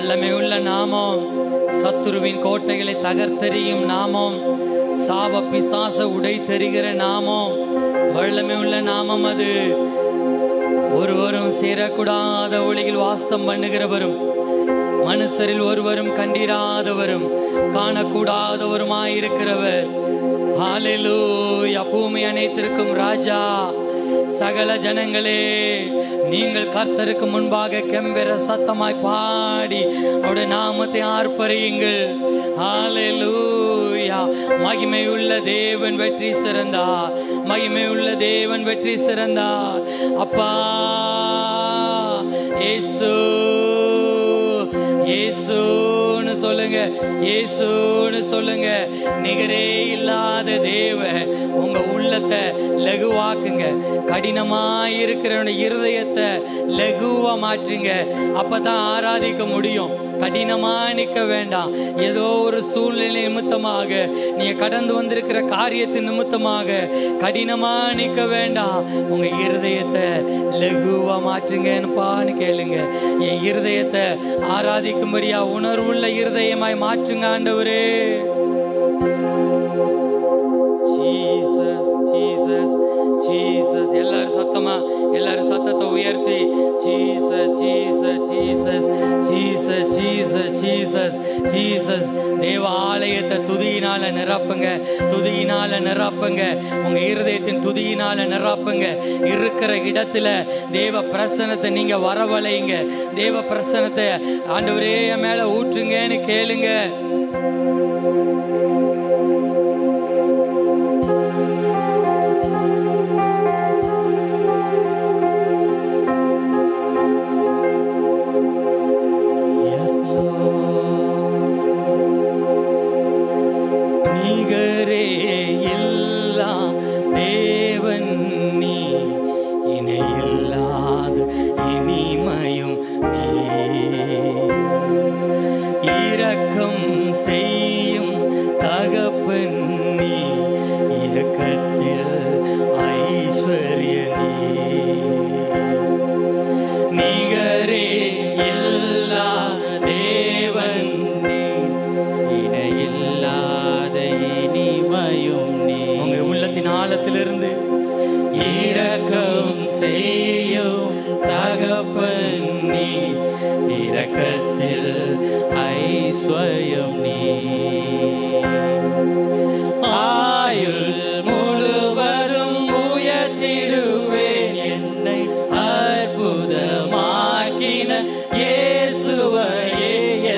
வல்லமை உள்ள நாமம், சத்துருவின் கோட்டைகளை தகர்த்தெறியும் நாமம், சாப பிசாச உடை தெரிகிற நாமம், வல்லமை உள்ள நாமம். அது ஒருவரும் சேரக்கூடாத ஒளியில் வாசம் பண்ணுகிறவரும், மனுஷரில் ஒருவரும் கண்டிராதவரும் காணக்கூடாதவருமாயிருக்கிறவர். ஹல்லேலூயா. பூமி அனைத்திற்கும் ராஜா. சகல ஜனங்களே, நீங்கள் கர்த்தருக்கு முன்பாக கெம்பீர சத்தமாய் பாடி அவருடைய நாமத்தை ஆர்ப்பரியுங்கள். ஹல்லேலூயா. மகிமையுள்ள தேவன் வெற்றி சிறந்தார், மகிமையுள்ள தேவன் வெற்றி சிறந்தார். அப்பா இயேசு, இயேசுன்னு சொல்லுங்க, இயேசுன்னு சொல்லுங்க. நிகரே இல்லாத தேவன் உங்க உள்ளத்தை லகுவாக்குங்க. கடினமாயிருக்கிற இருதயத்தை லகுவா மாற்றுங்க. அப்பதான் ஆராதிக்க முடியும். கடினமா நிற்க வேண்டாம். ஏதோ ஒரு சூழ்நிலை நிமித்தமாக, நீங்க கடந்து வந்திருக்கிற காரியத்தின் நிமித்தமாக கடினமா நிற்க வேண்டாம். உங்க இருதயத்தை லகுவா மாற்றுங்கன்னு கேளுங்க. என் இருதயத்தை ஆராதிக்கும்படியா உணர்வுள்ள இருதயமாய் மாற்றுங்க ஆண்டவரே. Jesus, Jesus, Jesus. எல்லாரும் சத்தமா, எல்லாரும் சத்தத்தை உயர்த்தி Jesus, Jesus, Jesus, Jesus, Jesus, Jesus, Jesus. தேவ ஆலயத்தை துதியினால நிரப்புங்க, துதியினால நிரப்புங்க. உங்க இருதயத்தின் துதியினால நிரப்புங்க. இருக்கிற இடத்துல தேவ பிரசன்னத்தை நீங்க வரவழைங்க. தேவ பிரசன்னத்தை ஆண்டவரே மேல ஊற்றுங்கன்னு கேளுங்க.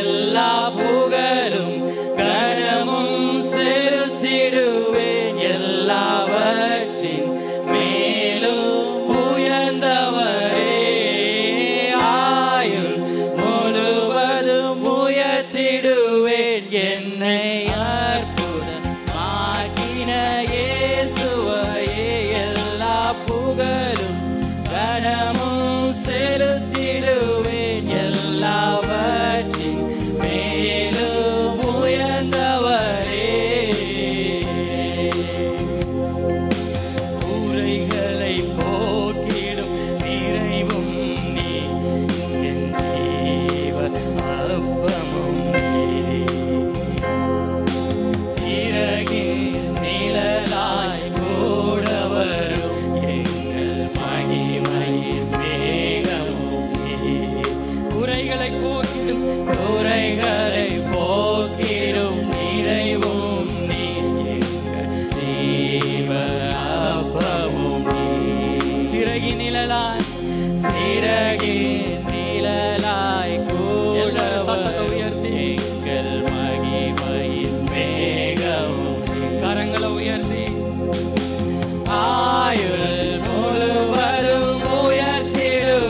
எல்லா புகழும் கனமும் செலுத்திடுவேன்.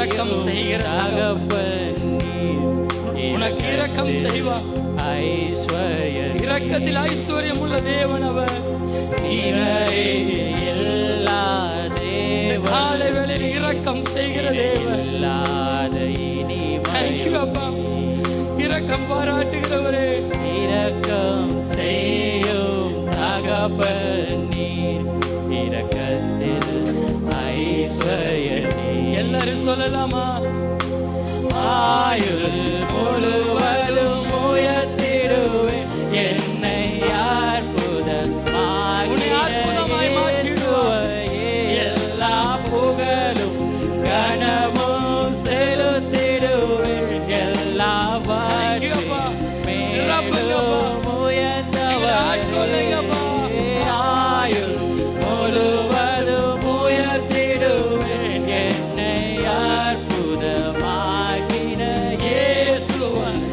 இரக்கம் செய்கிற தகப்பன் உனக்கு இரக்கம் செய்வார். இரக்கத்தில் ஐஸ்வர்யம் உள்ள தேவன் அவர். காலை வேளையில் இரக்கம் செய்கிற தேவன். இரக்கம் பாராட்டுகிறவரே, இரக்கம் செய்யும் தகப்பன் நீர், இரக்கத்தில் ஐஸ்வர்யம். எல்லாரும் சொல்லலாமா? ஆயுள் முழுவதும் உயர்த்திடுவேன் என்னை அற்புதமாய் மாற்றிடுவேன். எல்லா புகழும் கனமும் செலுத்திடுவேன். எல்லா ஆயுள் முழுவதும் உயர்த்திடுவேன் என்னை அற்புதமாகின இயேசுவன்.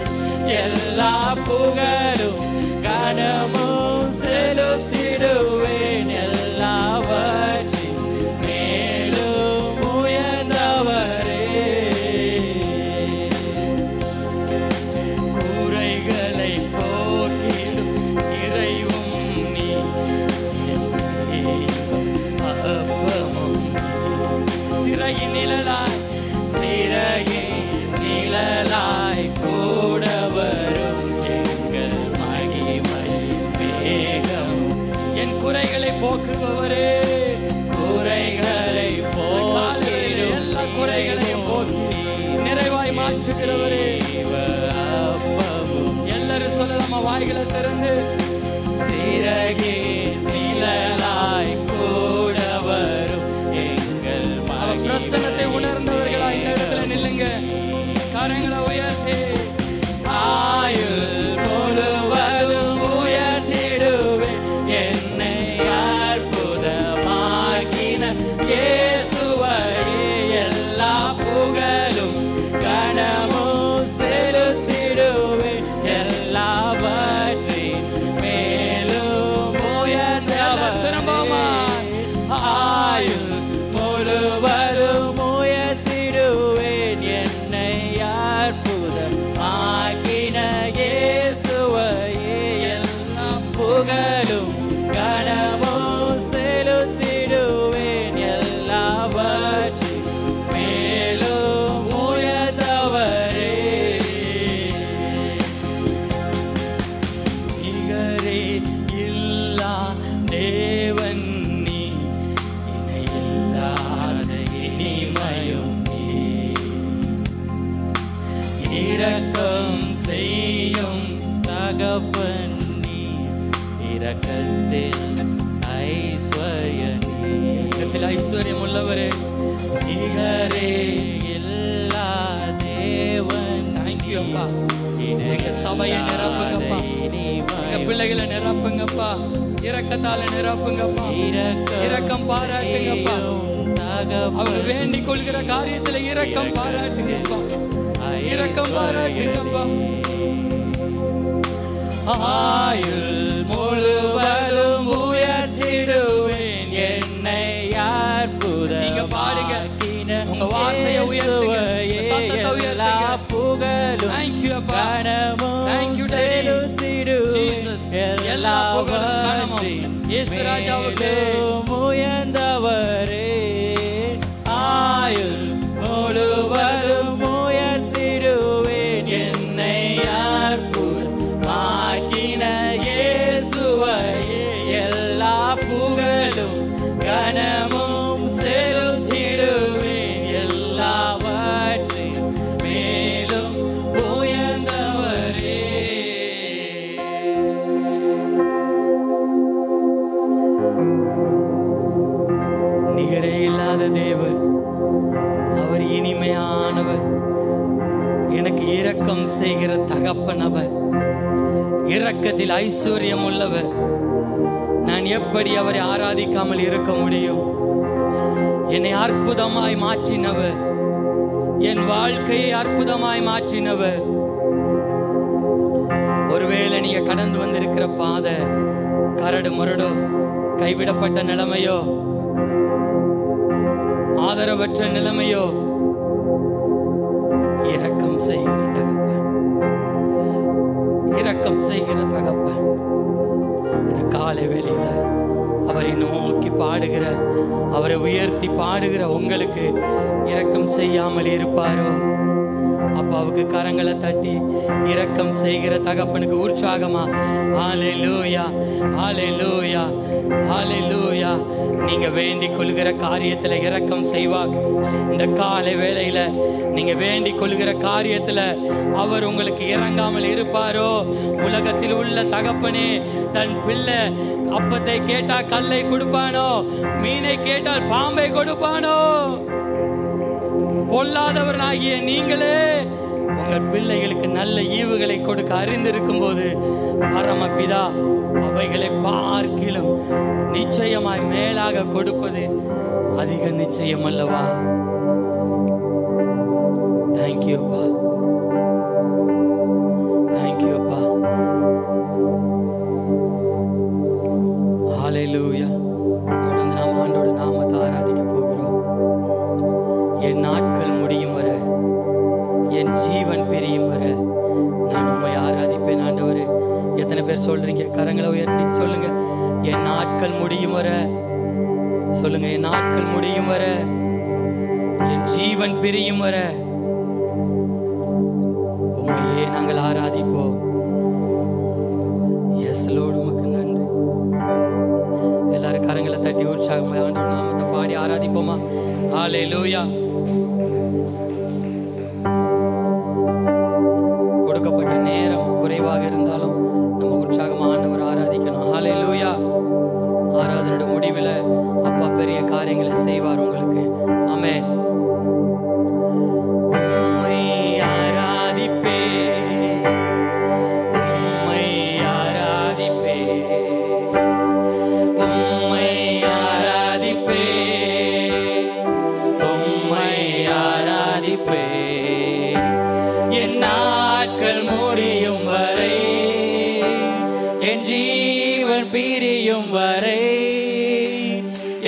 எல்லா புகழும் கனமும் செலுத்திடுவேன். எல்லாவற்றின் மேலும் உயர்ந்தவரே. குறைகளை போக்கிடும் இறைவும் நீ, அப்பமும் சிறையின் நிழலாய் கூட வரும் எங்கள் மகிமை மேகம். என் குறைகளை போக்குபவரே, குறைகளை போக்கிடும், எல்லா குறைகளையும் போக்கி நிறைவாய் மாற்றுகிறவரே. அப்பமும் எல்லாரும் சொல்லலாமா? வாய்களை திறந்து சிறகின் நிழலாய் கூட வரும் எங்கள் பிரசன்னத்தை உணர்ந்தவர்களா இந்த இடத்துல நில்லுங்க. கரங்களை உயர்த்தி ஆயுள் முழுவதும் உயர்த்திடுவேன் என்னை அற்புதமாக்கின இயேசுவையே. எல்லா புகழும் கனமும் செலுத்திடுவேன். எல்லாவற்றின் மேலும் உயர்ந்தவர். திரும்பமா ஆயுள் முழுவதும் உயர்த்திடுவேன் என்னை அற்புதமாக்கின இயேசுவையே. எல்லாம் புகழும் கனமும் செலுத்திடுவேன். எல்லாவற்றின் மேலும் உயர்ந்தவரே. நிகரே இல்லா தேவன் நீ, இணையில்லாத இனிமையும் நீ. இரக்கம் செய்யும் தகப்பன் நீ, இரக்கத்தில் ஐஸ்வர்யம் நீ. இரக்கத்தில் ஐஸ்வர்யம் உள்ளவரே, நிகரே இல்லா தேவன். தேங்க்யூ அப்பா. எங்க சபையை நிரப்புங்கப்பா, எங்க பிள்ளைகளை நிரப்புங்கப்பா, இரக்கத்தால நிரப்புங்கப்பா, இரக்கம் பாராட்டுங்கப்பா. அவர் வேண்டிக் கொள்கிற காரியத்துல இரக்கம் பாராட்டுங்கப்பா, இரக்கம் பாராட்டுங்கப்பா. ஆயுள் முழுவதும் உயர்த்திடுவேன் என்னை அற்புதம். நீங்க பாடுங்க, உங்க வார்த்தையை உயர்த்துங்க, சத்தத்தை உயர்த்துங்க. புகழும் கனமும் செலுத்திடுவேன். எல்லா புகழும் கனமும் இயேசு ராஜாவுக்கு உயர்ந்தவரே. ஆயுள் முழுவதும் உயர்த்திடுவேன் என்னை அற்புதமாக்கின இயேசுவையே. எல்லா புகழும் கனமும் செலுத்திடுவேன். எல்லாவற்றின் மேலும் உயர்ந்தவரே. நிகரே இல்லாத தேவன், அவர் இனிமையானவர். எனக்கு இரக்கம் செய்கிற தகப்பன் அவர். இரக்கத்தில் ஐஸ்வர்யம் உள்ளவர். நான் எப்படி அவரை ஆராதிக்காமல் இருக்க முடியும்? என்னை அற்புதமாய் மாற்றினவர், என் வாழ்க்கையை அற்புதமாய் மாற்றினவர். ஒருவேளை நீங்க கடந்து வந்திருக்கிற பாதை கரடு முரடோ, கைவிடப்பட்ட நிலைமையோ, ஆதரவற்ற நிலைமையோ, இரக்கம் செய்கிற தகப்பன், இரக்கம் செய்கிற தகப்பன். இந்த காலை வேளையில அவரை நோக்கி பாடுகிற, அவரை உயர்த்தி பாடுகிற உங்களுக்கு இரக்கம் செய்யாமல் இருப்பாரோ? அப்பாவுக்கு கரங்களை தட்டி இரக்கம் செய்கிற தகப்பனுக்கு உற்சாகமா ஹல்லேலூயா, ஹல்லேலூயா, ஹல்லேலூயா. நீங்க வேண்டிக் கொள்கிற காரியத்துல இரக்கம் செய்வார். இந்த காலை வேளையில நீங்க வேண்டிக் கொள்கிற காரியத்துல அவர் உங்களுக்கு இறங்காமல் இருப்பாரோ? உலகத்தில் உள்ள தகப்பனே தன் பிள்ளை அப்பத்தை கேட்டா கல்லை கொடுப்பானோ? மீனை கேட்டால் பாம்பை கொடுப்பானோ? பொல்லாதவராகிய நீங்களே உங்கள் பிள்ளைகளுக்கு நல்ல ஈவுகளை கொடுக்க அறிந்திருக்கும் போது பரமபிதா அவைகளை பார்க்கிலும் நிச்சயமாய் மேலாக கொடுப்பது அதிக நிச்சயம் அல்லவா? தேங்க்யூப்பா, தேங்க்யூப்பா. ஹல்லேலூயா. தொடர்ந்து நாம் ஆண்டோட நாமத்தை ஆராதிக்க போகிறோம். என் நாட்கள் முடியும் வரை, என் ஜீவன் பிரியும் வரை நான் உம்மை ஆராதிப்பேன் ஆண்டவரே. எத்தனை பேர் சொல்றீங்க? கரங்களை உயர்த்தி சொல்லுங்க. என் நாட்கள் முடியும் வரை சொல்லுங்க. என் நாட்கள் முடியும் வரை, என் ஜீவன் பிரியும் வரை உம்மையே நாங்கள் ஆராதிப்போம். எஸ் லோர்ட், உமக்கு நன்றி. எல்லாரும் கரங்களை தட்டி உற்சாகமா ஆண்டவர் நாமத்தை பாடி ஆராதிப்போமா? ஹல்லேலூயா. கொடுக்கப்பட்ட நேரம் குறைவாக இருந்தாலும் நம்ம உற்சாகமா ஆண்டவர் ஆராதிக்கணும். ஹல்லேலூயா. ஆராதனோட முடிவில் அப்பா பெரிய காரியங்களை செய்வார் உங்களுக்கு. ஆமென். உம்மை ஆராதிப்பே, உம்மை ஆராதிப்பே, உம்மை ஆராதிப்பே, உம்மை ஆராதிப்பே. என் நாட்கள் முடியும் வரை, என் ஜீவன் பிரியும் வரை,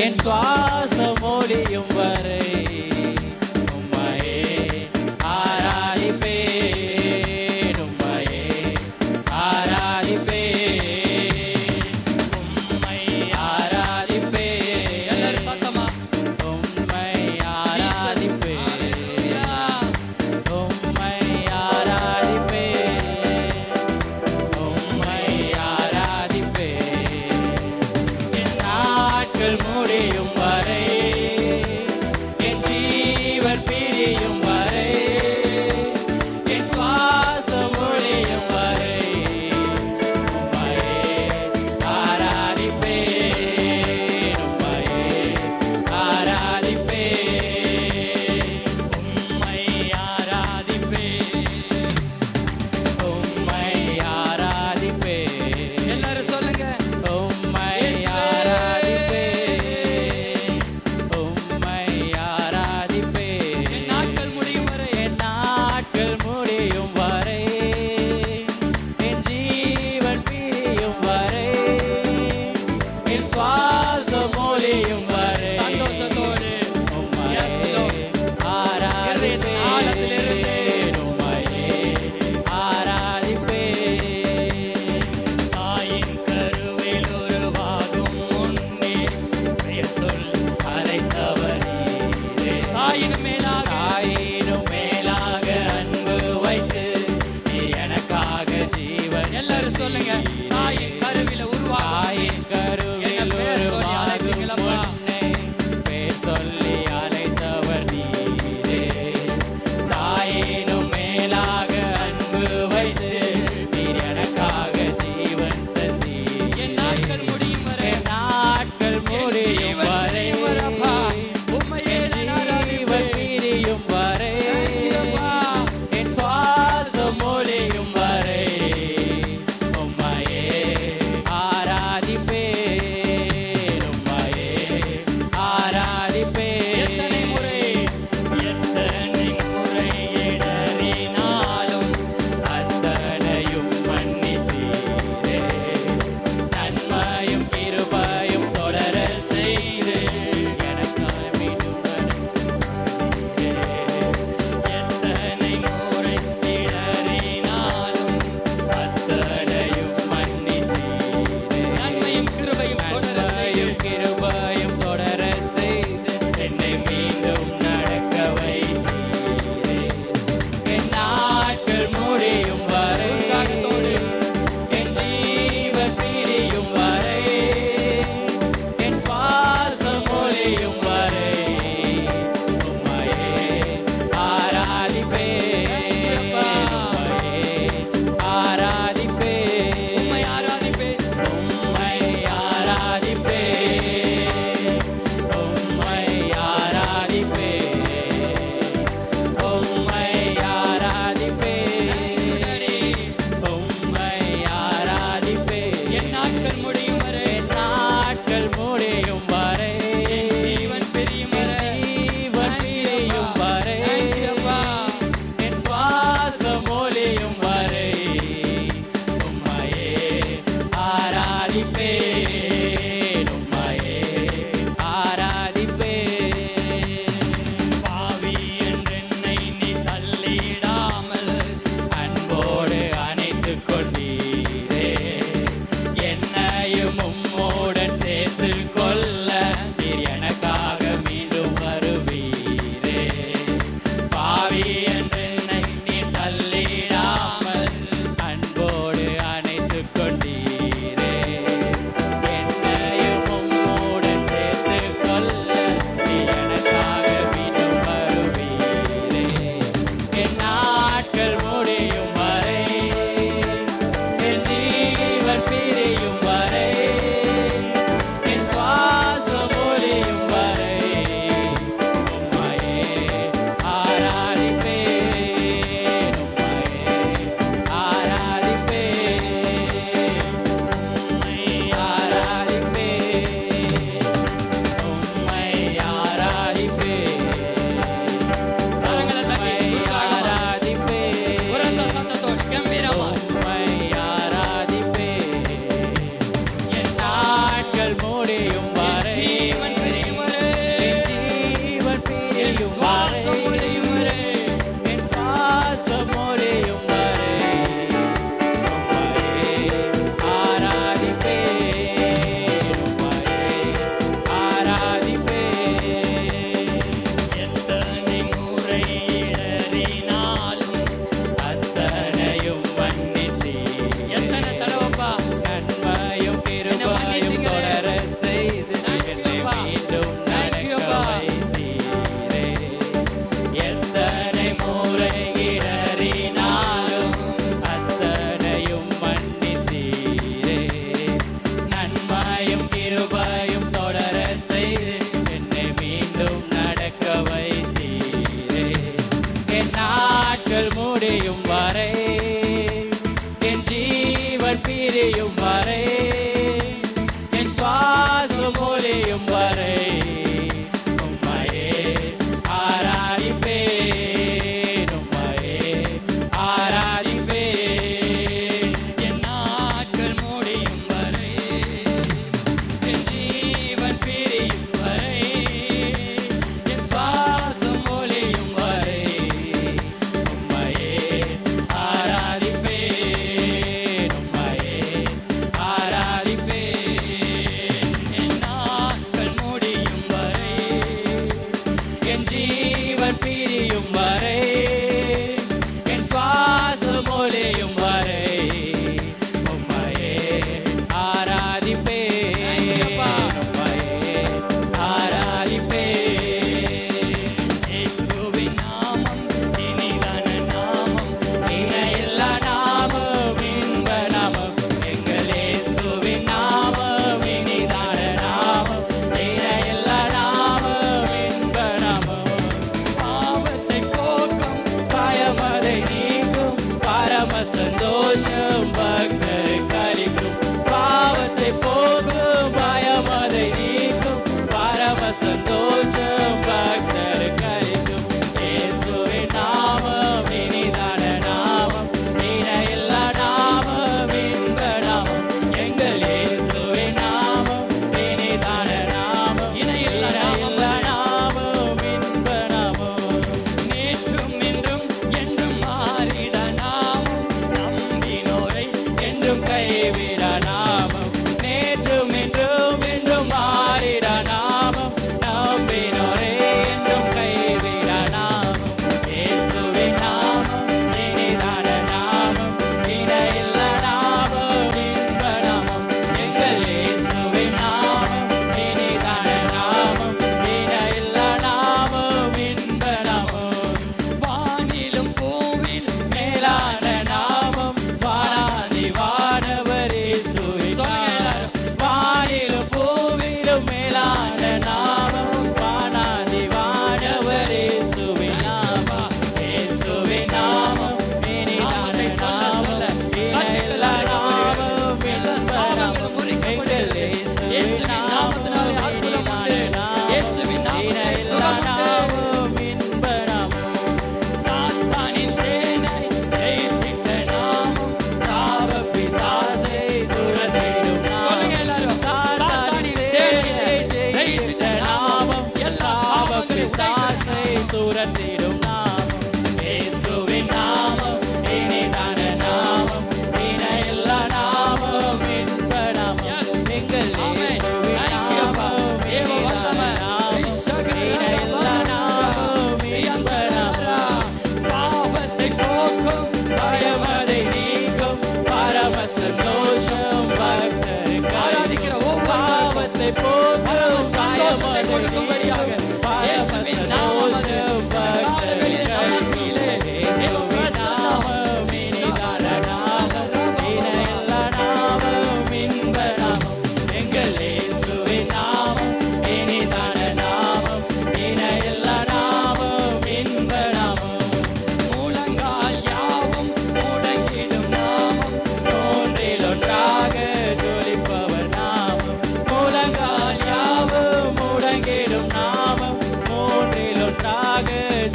என் சுவாசம் முடியும் வரை உம்மையே ஆராதிப்பேன், உம்மையே ஆராதிப்பேன், உம்மை ஆராதிப்பேன். எல்லாரும் சத்தமா உம்மை ஆராதிப்பேன், உம்மை ஆராதிப்பேன், உம்மை ஆராதிப்பேன். என் நாட்கள் முடியும் வரை, இணையில்லா நாமம் இன்ப நாமம் சாத்தானின் சேனை ஜெயித்திட்ட நாமம் சாப பிசாசை துரத்திடும் நாமம் எல்லாரும் சாத்தானின் சேனை ஜெயித்திட்ட நாமம் எல்லா சாப பிசாசை துரத்திடும் நாமம் இயேசுவின் நாமம் இனிதான நாமம் இணையில்லா நாமம் இன்ப நாமம் எங்கள் இயேசுவின் நாமம் இனிதான நாமம் இணையில்லா நாமம் இன்ப நாமம் பாவத்தை போக்கும் பயமதை நீக்கும் பரம சந்தோஷம் பக்தருக்கு ஆராதிக்கிற பாவத்தை போக்கும் சந்தோஷத்தை கொடுக்கும்படியாக இயேசுவின் நாமம் பக்தருக்கு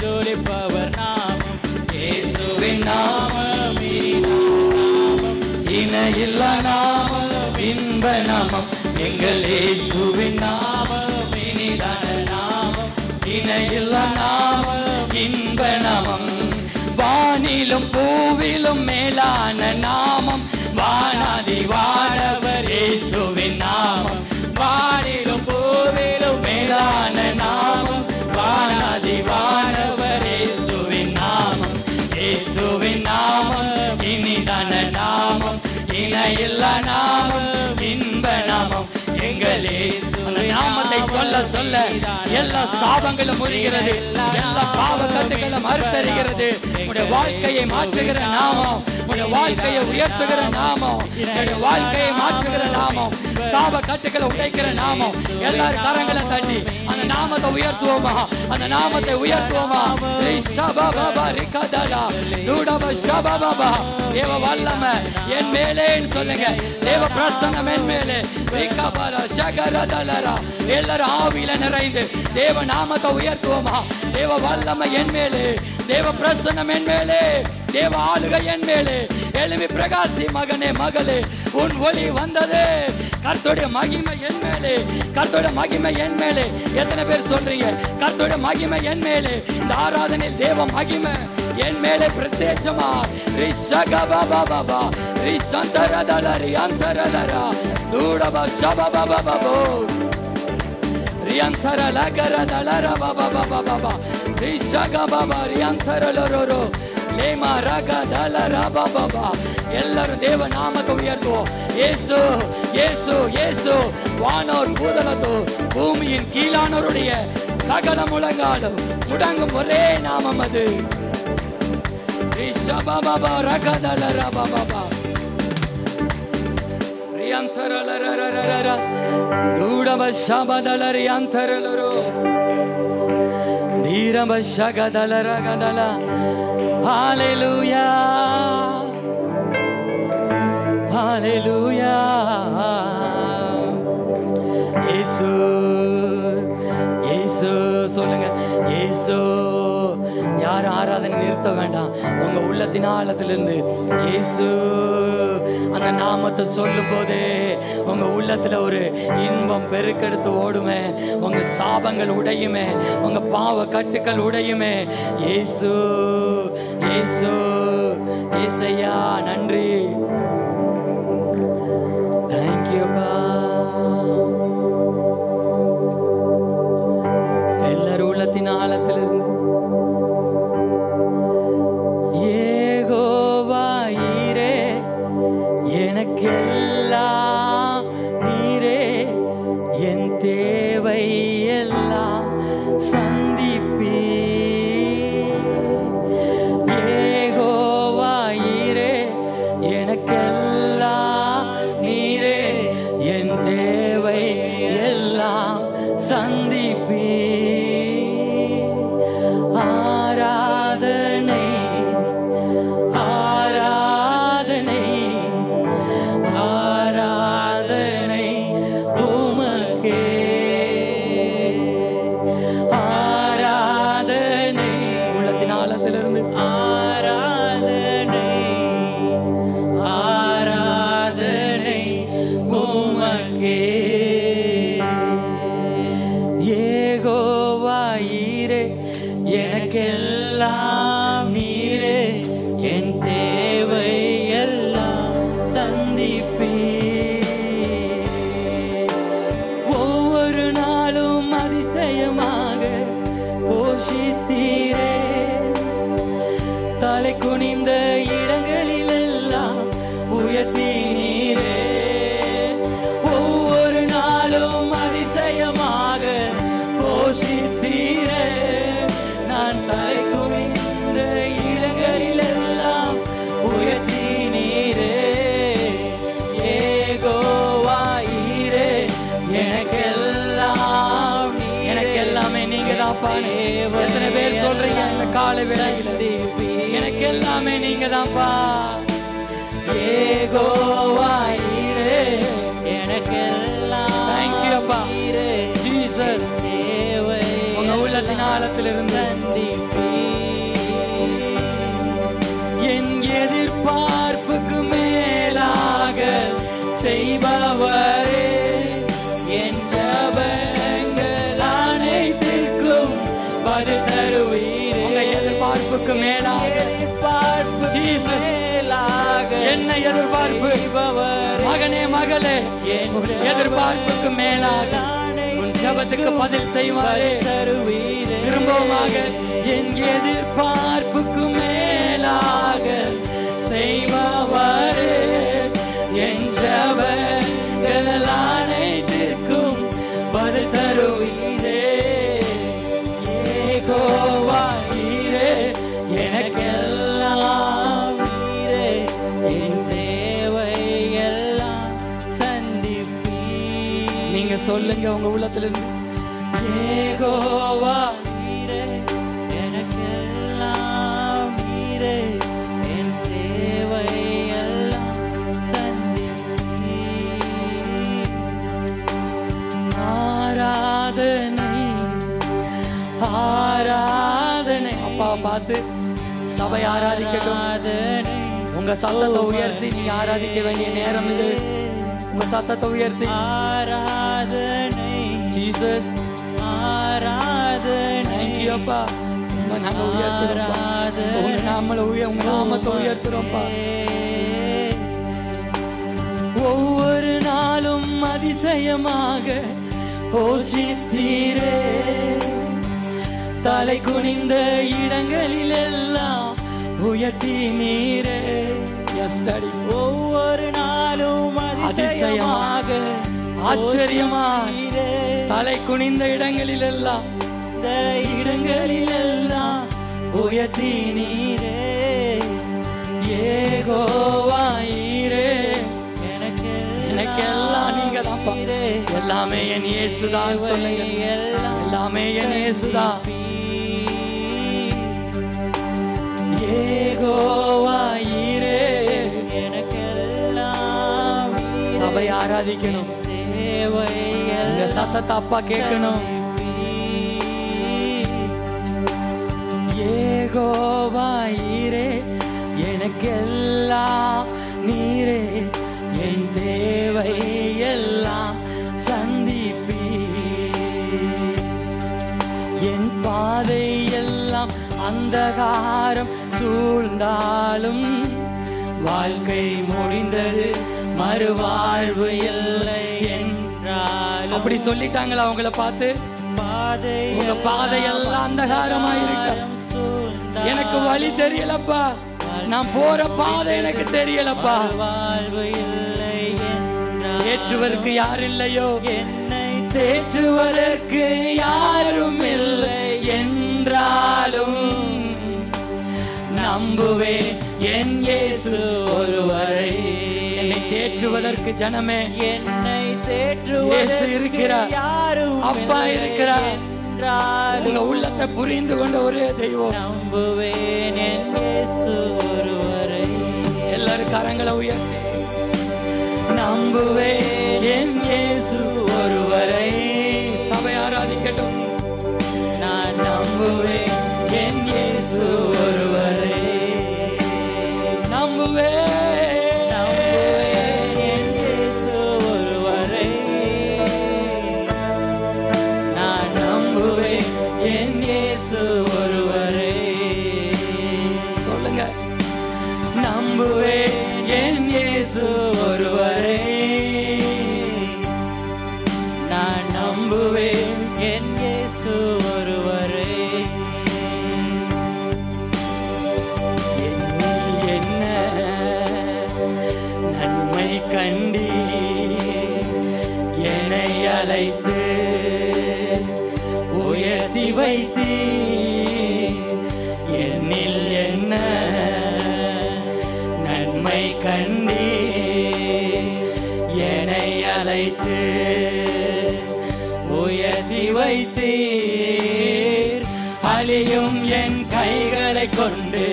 ஜொலிப்பவர் நாமம் இயேசுவின் நாமம் இணையில்லா நாமம் இன்ப நாமம் எங்கள் இயேசுவின் நாமம் இனிதான நாமம் இணையில்லா நாமம் இன்ப நாமம் வானிலும் பூவிலும் மேலான நாமம் வானாதி வானவர் இயேசுவின் நாமம் வானிலும் பூவிலும் மேலான நாமம் வானாதி வானவர் இயேசுவின் நாமம் இயேசுவின் நாமம் இனிதான நாமம் இணையில்லா நாமம் இன்ப நாமம் எங்கள் அந்த நாமத்தை சொல்ல சொல்ல எல்லா சாபங்களும் முறிகிறது எல்லா பாவ கட்டுகளும் அறுத்தறிகிறது உடைய வாழ்க்கையை மாற்றுகிற நாமம் உடைய வாழ்க்கையை உயர்த்துகிற நாமம் உடைய வாழ்க்கையை மாற்றுகிற நாமம் சாப கட்டுகளை உடைக்கிற நாமம் எல்லாரும் கரங்களை தட்டி அந்த நாமத்தை உயர்த்துவோமா அந்த நாமத்தை உயர்த்துவோமா தேவ வல்லமை என் மேலே சொல்லுங்க தேவ பிரசன்னம் என் மேலே எல்லாரும் ஆவியில நிறைந்து தேவ நாமத்தை உயர்த்துவோமா தேவ வல்லமை என் மேலே தேவ பிரசன்னம் என் மேலே தேவ ஆளுகை என் மேலே எழுமி பிரகாசி மகனே மகளே உன் ஒளி வந்தது கர்த்தருடைய மகிமை என் மேலே கர்த்தருடைய மகிமை என் மேலே எத்தனை பேர் சொல்றீங்க கர்த்தருடைய மகிமை என் மேலே இந்த ஆராதனையில் தேவ மகிமை என் மேலே பிரத்யட்சமா ரிஷகபாபாபா ரிஷந்தரதலரி அந்தரதரா தூடபா ஷபபாபாபோ ரியந்தர லகரதலர பாபாபாபாபா ரிஷகபாபா ரியந்தரலரோரோ லேமா ரகதலர பாபாபா எல்லாரும் தேவ நாமத்தை உயர்த்துவோம் இயேசு இயேசு இயேசு வானோர் பூதலத்தோ பூமியின் கீழானோருடைய சகல முழங்காலும் முடங்கும் ஒரே நாமம் அது ரிஷபபாபா ரகதலர பாபாபா ரியந்தரலரரரர தூடப ஷபதலரி அந்தரலரோ தீரப ஷகதலரகதல ஹalleluya ஹalleluya இயேசு இயேசு சொல்லுங்க இயேசு யார் ஆராதனை நிறுத்த வேண்டாம் உங்க உள்ளத்தின் ஆழத்திலிருந்து இயேசு அந்த நாமத்தை சொல்லும் போதே உங்க உள்ளத்துல ஒரு இன்பம் பெருக்கெடுத்து ஓடுமே உங்க சாபங்கள் உடையுமே உங்க பாவ கட்டுக்கள் உடையுமே இயேசு இயேசு இயேசையா நன்றி தேங்க்யூப்பா எல்லாரும் உள்ளத்தின் ஆழத்திலிருந்து எனக்கெல்லாம் நீரே என் தேவை எல்லாம் சந்திப்பீ யெகோவாயிரே எனக்கெல்லாம் நீரே என் தேவை எல்லாம் சந்திப்பீ ஈரே எனக்கெல்லாம் நீரே என் தேவை எல்லாம் சந்திப்பீ ஒவ்வொரு நாளும் அதிசயமாக போஷித்தீரே தலை குனிந்த இடங்களிலெல்லாம் உயர்த்தினீரே ஒவ்வொரு நாளும் அதிசயமாக போஷித்தீரே நான் தலை குனிந்த இடங்களிலெல்லாம் உயர்த்தினீரே ஏகோவாயிரே எனக்கெல்லாமே நீங்க தான் பாரு எத்தனை பேர் சொல்றீங்க இந்த காலை வேளையில எனக்கு எல்லாமே நீங்க தான்ப்பா ஏகோவாயிரே எனக்கெல்லாம் தேங்க்யூ அப்பா ஜீசஸ் உங்க உள்ளத்தின் ஆழத்திலிருந்து என் எதிர்பார்ப்புக்கு மேலாக செய்பவரே என் ஜபங்கள் அனைத்திற்கும் பதில் தருவீரே உங்க எதிர்பார்ப்புக்கு மேலாக என்ன எதிர்பார்ப்பு மகனே மகளே எதிர்பார்ப்புக்கு மேலாக உன் ஜபத்துக்கு பதில் செய்வாரே திரும்பமாக என் எதிர்பார்ப்புக்கு மேலாக செய்வாரே என் ஜபங்கள் அனைத்திற்கும் பதில் தருவீரே ஏகோவாயிரே எனக்கெல்லாம் நீரே என் தேவை எல்லாம் சந்திப்பீ நீங்க சொல்லுங்க உங்க உள்ளத்திலிருந்து ஏகோவாயிரே எனக்கெல்லாம் நீரே என் தேவை எல்லாம் சந்திப்பீ ஆராதனை ஆராதனை அப்பா பார்த்து சபை ஆராதிக்கட்டும் உங்க சத்தத்தை உயர்த்தி நீங்க ஆராதிக்க வேண்டிய நேரம் இது உங்க சத்தத்தை உயர்த்தி ஆராதனை ஜீசஸ் ஆராதனை தேங்க்யூ அப்பா நாம உயர்த்துறோம் உங்க நாமத்தை உயர்த்துறோம்ப்பா ஒவ்வொரு நாளும் அதிசயமாக போஷித்தீரே தலை குனிந்த இடங்களிலெல்லாம் உயர்த்தினீரே ஒவ்வொரு நாளும் அதிசயமாக ஆச்சரியமாக தலை குனிந்த இடங்களிலெல்லாம் உயர்த்தினீரே ஏகோவாயிரே எனக்கெல்லாம் நீங்க தான் எல்லாமே என் இயேசுதான் சொல்லுங்க எல்லாமே என் இயேசுதான் ஏகோவாயிரே எனக்கெல்லாம் சபை ஆராதிக்கணும் உங்க சத்தத்தை அப்பா கேட்கணும் ஏகோவாயிரே எனக்கெல்லாம் நீரே என் தேவை எல்லாம் சந்திப்பீ என் பாதை எல்லாம் அந்தகாரம் சூழ்ந்தாலும் வாழ்க்கை முடிந்தது மறுவாழ்வு இல்லை என்றாலும் அப்படி சொல்லிட்டாங்களா அவங்கள பார்த்து உங்க பாதையெல்லாம் அந்தகாரமா இருக்க எனக்கு வழி தெரியலப்பா நான் போற பாதை எனக்கு தெரியலப்பா வாழ்வு இல்லை ஏற்றுவதற்கு யார் இல்லையோ என்னை தேற்றுவதற்கு யாரும் இல்லை என்றாலும் நம்புவேன் என் இயேசு ஒருவரை என்னை தேற்றுவதற்கு ஜனமே என்னை தேற்றுவதற்கு இருக்கிறார் அப்பா இருக்கிறார் உங்க உள்ளத்தை புரிந்து கொண்ட ஒரே தெய்வம் நம்புவேன் என் இயேசு ஒருவரை எல்லாரும் கரங்களை உயர்த்தி நம்புவேன் என் இயேசு ஒருவரை சபை ஆராதிக்கட்டும் நான் நம்புவேன் என் இயேசு ஒருவரை நம்புவேன் என் இயேசு ஒருவரை நான் நம்புவேன் என் அழைத்து உயர்த்தி வைத்தீ என்னில் என்ன நன்மை கண்டீ என்னை அழைத்து உயர்த்தி வைத்தீர் அழியும் என் கைகளை கொண்டு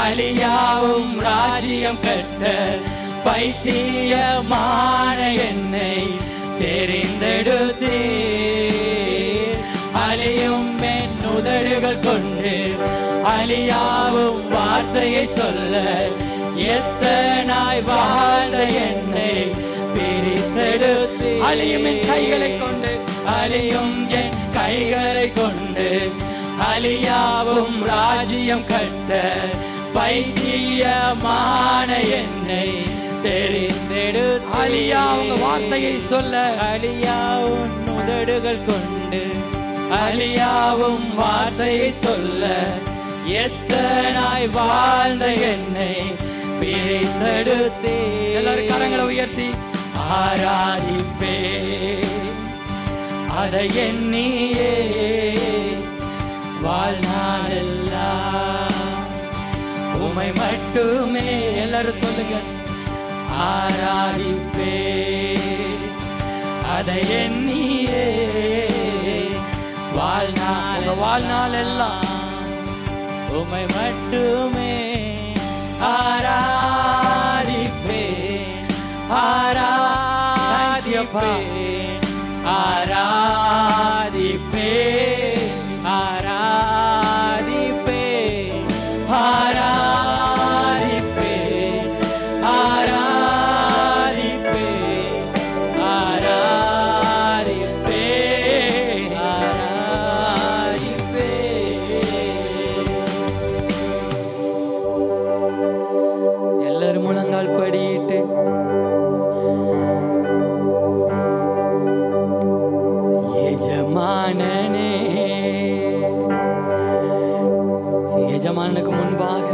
அழியாவும் ராஜ்யம் கட்ட பைத்தியமான என்னை தெரிந்தெடுத்தீர் அழியும் என் உதடுகள் கொண்டு அழியாவும் வார்த்தையை சொல்ல எத்தனாய் வாழ்ந்த என்னை பிரித்தெடுத்து அழியும் என் கைகளை கொண்டு அழியும் என் கைகளை கொண்டு அழியாவும் ராஜ்யம் கட்ட பைத்தியமான என்னை தெரிந்தெடுத்து அழியாவும் வார்த்தையை சொல்ல அழியாவும் உதடுகள் கொண்டு அழியாவும் வார்த்தையை சொல்ல எத்தனாய் வாழ்ந்த என்னை பிரித்தெடுத்து எல்லாரும் கரங்களை உயர்த்தி ஆராதிப்பே அதை எண்ணியே வாழ்நாளெல்லாம் உமை மட்டுமே எல்லாரும் சொல்லுங்க ஆராதிப்பே அதை எண்ணியே வாழ்நாளெல்லாம் உமை மட்டுமே ஆராதிப்பேன் ஆராதிப்பேன் ஆராதிப்பேன் ஆராதிப்பேன் ஆராதிப்பேன் ஆராதிப்பேன் ஆராதிப்பேன் ஆராதிப்பேன் எல்லாரும் முழங்கால் படியிட்டு எஜமானனுக்கு முன்பாக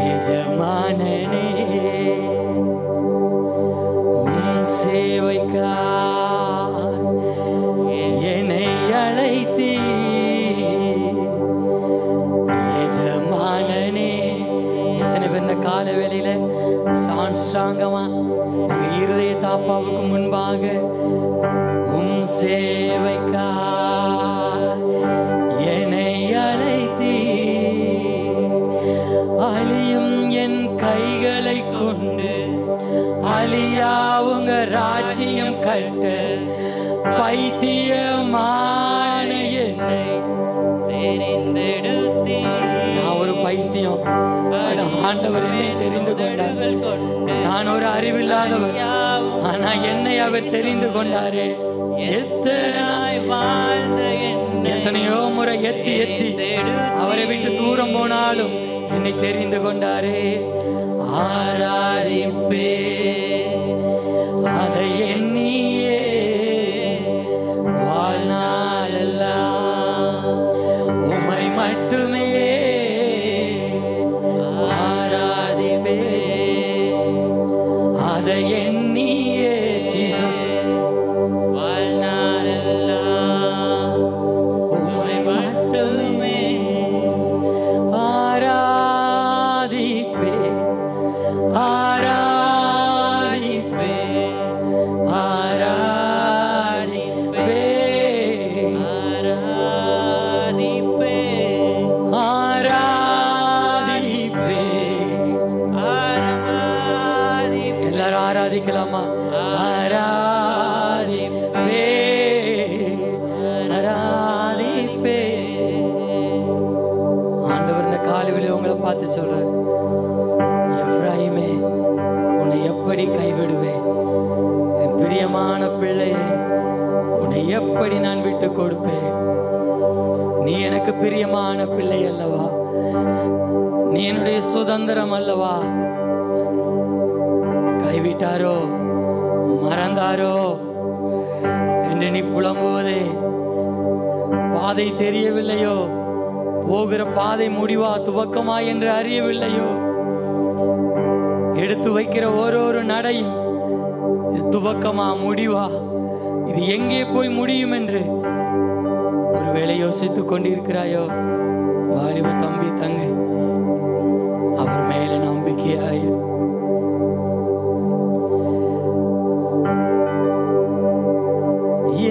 எஜமானனே உம் சேவைக்காய் என்னை அழைத்தீ எஜமானனே எத்தனை பேர் இந்த கால வேளையில சாஷ்டாங்கமா உங்க இருதய தாப்பாவுக்கு முன்பாக உம் சேவைக்காய் என்னை அழைத்தீ அழியும் என் கைகளை கொண்டு அழியாவுங்க ராஜ்யம் கட்ட பைத்தியமான என்னை தெரிந்தெடுத்தீ நான் ஒரு பைத்தியம் ஆண்டவர் என்னை தெரிந்து கொண்டார் நான் ஒரு அறிவில்லாதவர் ஆனா என்னை அவர் தெரிந்து கொண்டாரே எத்தனையோ முறை எத்தி அவரை விட்டு தூரம் போனாலும் என்னை தெரிந்து கொண்டாரே ஆராதிப்பே அதை எண்ணியே வாழ்நாளெல்லாம் உம்மை மட்டுமே ஆராதிப்பே அதை எண்ணியே ஜீசஸ் ஆராதிக்கலாமா ஆராதிப்பே ஆராதிப்பே ஆண்டவர் இந்த காலையில உங்களை பார்த்து சொல்ற எப்ராயிமே உன்னை எப்படி கைவிடுவேன் என் பிரியமான பிள்ளையே உன்னை எப்படி நான் விட்டு கொடுப்பேன் நீ எனக்கு பிரியமான பிள்ளை அல்லவா நீ என்னுடைய சுதந்திரம் அல்லவா கைவிட்டாரோ மறந்தாரோ என்று நீ புலம்புவதே பாதை தெரியவில்லையோ போகிற பாதை முடிவா துவக்கமா என்று அறியவில்லையோ எடுத்து வைக்கிற ஒரு நடையும் இது துவக்கமா முடிவா, இது எங்கே போய் முடியும் என்று ஒருவேளை யோசித்துக் கொண்டிருக்கிறாயோ, வாலிப தம்பி தங்கை, அவர் மேல நம்பிக்கையாயிரு.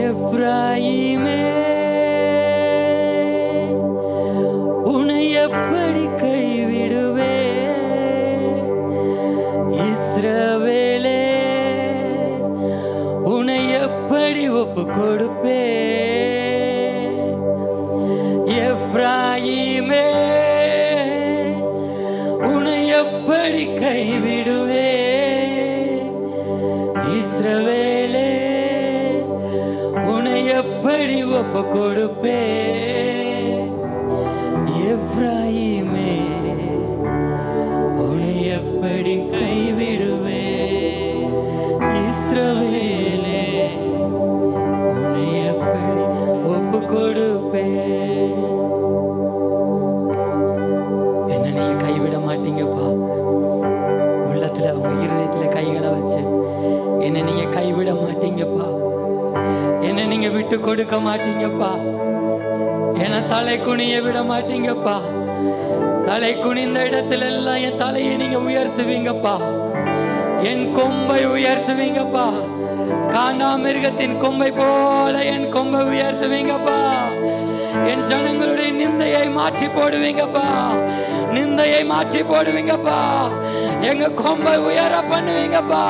எப்ராயிமே, உன்னை எப்படி கைவிடுவே? இஸ்ரவேலே, உன்னை எப்படி ஒப்பு கொடுப்பே? எப்ராயிமே, உன்னை எப்படி கைவிடுவே? இஸ்ரவேலே, உன்னை எப்படி ஒப்பு கொடுப்பே? எப்ராயிமே, உன்னை எப்படி கைவிடுவே? இஸ்ரவேலே, உன்னை எப்படி ஒப்பு கொடுப்பே? என்ன நீங்க கைவிட மாட்டீங்கப்பா. உள்ளத்துல உங்க இருதயத்துல கைகளை வச்சு என்ன நீங்க கைவிட மாட்டீங்கப்பா. என்ன நீங்க விட்டு கொடுக்க மாட்டீங்கப்பா. என்ன தலை குனிய விட மாட்டீங்கப்பா. தலை குனிந்த இடத்துல எல்லாம் என் தலையை நீங்க உயர்த்துவீங்கப்பா. என் கொம்பை உயர்த்துவீங்கப்பா. காண்டாமிருகத்தின் கொம்பை போல என் கொம்பை உயர்த்துவீங்கப்பா. என் ஜனங்களுடைய நிந்தையை மாற்றி போடுவீங்கப்பா. நிந்தையை மாற்றி போடுவீங்கப்பா. எங்க கொம்பை உயர பண்ணுவீங்கப்பா.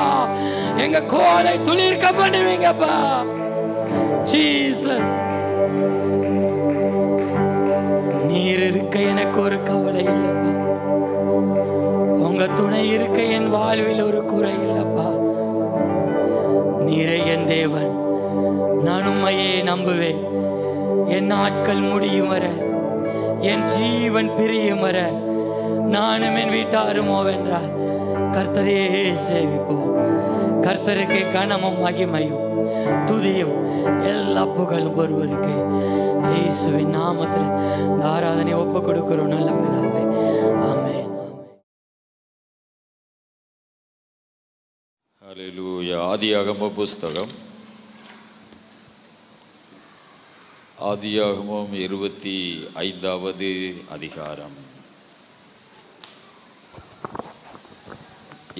எங்க கோலை துளிர்க்க பண்ணுவீங்கப்பா. ஜீசஸ், நீர் இருக்க எனக்கு ஒரு கவலை இல்லப்பா. உங்க துணை இருக்க என் வாழ்வில் ஒரு குறை இல்லப்பா. நீரே என் தேவன். நான் உம்மையே நம்புவேன். என் நாட்கள் முடியும் வர, என் ஜீவன் பிரியும் வர, நானும் என் வீட்டாருமோ வென்றால் கர்த்தரையே சேவிப்போம். கர்த்தருக்கு கனமும் மகிமையும் துதியும் எல்லா புகழும் ஒருவருக்கு. இயேசுவின் நாமத்தில் இந்த ஆராதனை ஒப்பு கொடுக்கிறோம் நல்ல பிதாவே. ஆமென். ஹல்லேலூயா. ஆதியாகம புஸ்தகம், ஆதியாகமம் 25வது அதிகாரம்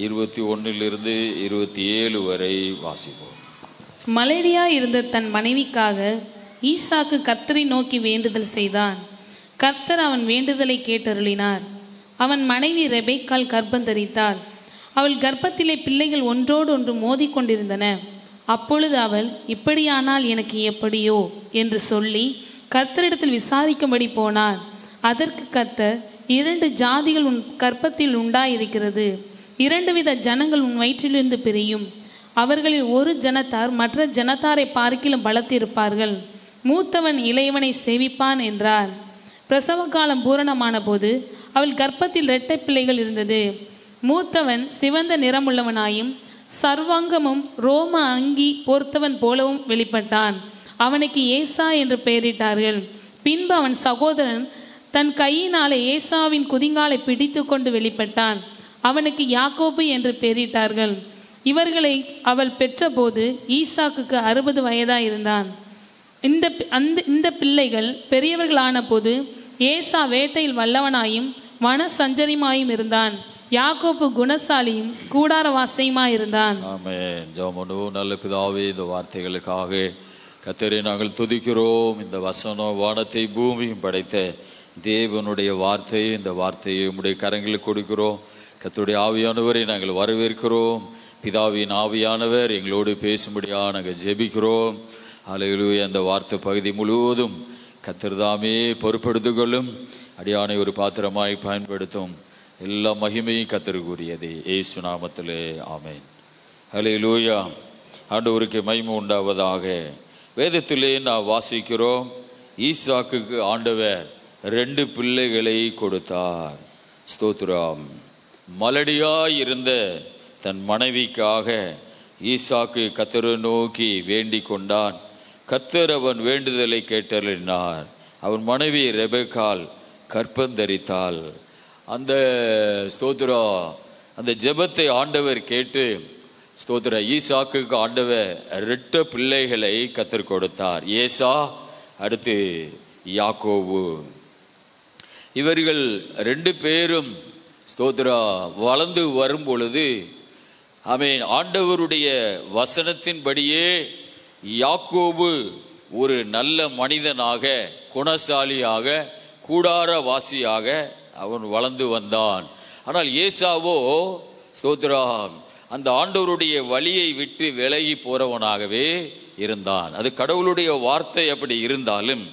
21 27 வரை வாசிப்போம். மலேடியாய் இருந்த தன் மனைவிக்காக ஈசாக்கு கர்த்தரை நோக்கி வேண்டுதல் செய்தான். கர்த்தர் அவன் வேண்டுதலை கேட்டருளினார். அவன் மனைவி ரெபேக்காள் கர்ப்பந்தரித்தாள். அவள் கர்ப்பத்திலே பிள்ளைகள் ஒன்றோடு ஒன்று மோதிக்கொண்டிருந்தன. அப்பொழுது அவள், இப்படியானால் எனக்கு எப்படியோ என்று சொல்லி கர்த்தரிடத்தில் விசாரிக்கும்படி போனாள். அதற்கு கர்த்தர், 2 ஜாதிகள் உன் கர்ப்பத்தில் உண்டாயிருக்கிறது. 2 வித ஜனங்கள் உன் வயிற்றிலிருந்து பிரியும். அவர்களில் ஒரு ஜனத்தார் மற்ற ஜனத்தாரை பார்க்கிலும் பலத்திருப்பார்கள். மூத்தவன் இளையவனை சேவிப்பான் என்றார். பிரசவ காலம் பூரணமான போது அவள் கர்ப்பத்தில் 2 பிள்ளைகள் இருந்தது. மூத்தவன் சிவந்த நிறமுள்ளவனாயும் சர்வாங்கமும் ரோம அங்கி போர்த்தவன் போலவும் வெளிப்பட்டான். அவனுக்கு ஏசா என்று பெயரிட்டார்கள். பின்பு அவன் சகோதரன் தன் கையினாலே ஏசாவின் குதிங்காலை பிடித்து கொண்டு வெளிப்பட்டான். அவனுக்கு யாக்கோபு என்று பெயரிட்டார்கள். இவர்களை அவள் பெற்றபோது ஈசாக்குக்கு 60 வயதாயிருந்தான். இந்த பிள்ளைகள் பெரியவர்களான போது ஏசா வேட்டையில் வல்லவனாயும் வன சஞ்சரிமாயும் இருந்தான். யாக்கோபு குணசாலியும் கூடாரவாசியுமாயிருந்தான். ஆமென். ஜெபம். நல்ல பிதாவே, இந்த வார்த்தைகளுக்காக கர்த்தரை நாங்கள் துதிக்கிறோம். இந்த வசனம் வானத்தை பூமியும் படைத்த தேவனுடைய வார்த்தை. இந்த வார்த்தையை உம்முடைய கரங்களுக்கு கொடுக்கிறோம். கர்த்தருடைய ஆவியானவரை நாங்கள் வரவேற்கிறோம். பிதாவின் ஆவியானவர் எங்களோடு பேசும்படியாக நாங்கள் ஜெபிக்கிறோம். ஹல்லேலூயா. அந்த வார்த்தை பகுதி முழுவதும் கர்த்தர் தாமே பொறுப்பெடுத்துக் கொள்ளும். அடியானை ஒரு பாத்திரமாய் பயன்படுத்தும். எல்லா மகிமையும் கர்த்தருக்குரியது. இயேசு நாமத்திலே ஆமென். ஹல்லேலூயா. ஆண்டவருக்கு மகிமை உண்டாவதாக. வேதத்திலே நான் வாசிக்கிறோம், ஈசாக்குக்கு ஆண்டவர் 2 பிள்ளைகளை கொடுத்தார். ஸ்தோத்திரம். மலடியாய் இருந்த தன் மனைவிக்காக ஈசாக்கு கர்த்தரை நோக்கி வேண்டிக் கொண்டான். கர்த்தர் அவன் வேண்டுதலை கேட்டருளினார். அவன் மனைவி ரெபெக்காள் கர்ப்பந்தரித்தாள். அந்த ஸ்தோத்திரம், அந்த ஜெபத்தை ஆண்டவர் கேட்டு ஸ்தோத்திர ஈசாக்குக்கு ஆண்டவர் 2 பிள்ளைகளை கத்தர் கொடுத்தார். ஏசா, அடுத்து யாக்கோபு. இவர்கள் 2 பேரும் ஸ்தோத்திரா வளர்ந்து வரும் பொழுது ஆமென் ஆண்டவருடைய வசனத்தின்படியே யாக்கோபு ஒரு நல்ல மனிதனாக, குணசாலியாக, கூடாரவாசியாக அவன் வளர்ந்து வந்தான். ஆனால் ஏசாவோ ஸ்தோத்திரா அந்த ஆண்டவருடைய வழியை விட்டு விலகி போறவனாகவே இருந்தான். அது கடவுளுடைய வார்த்தை அப்படி இருந்தாலும்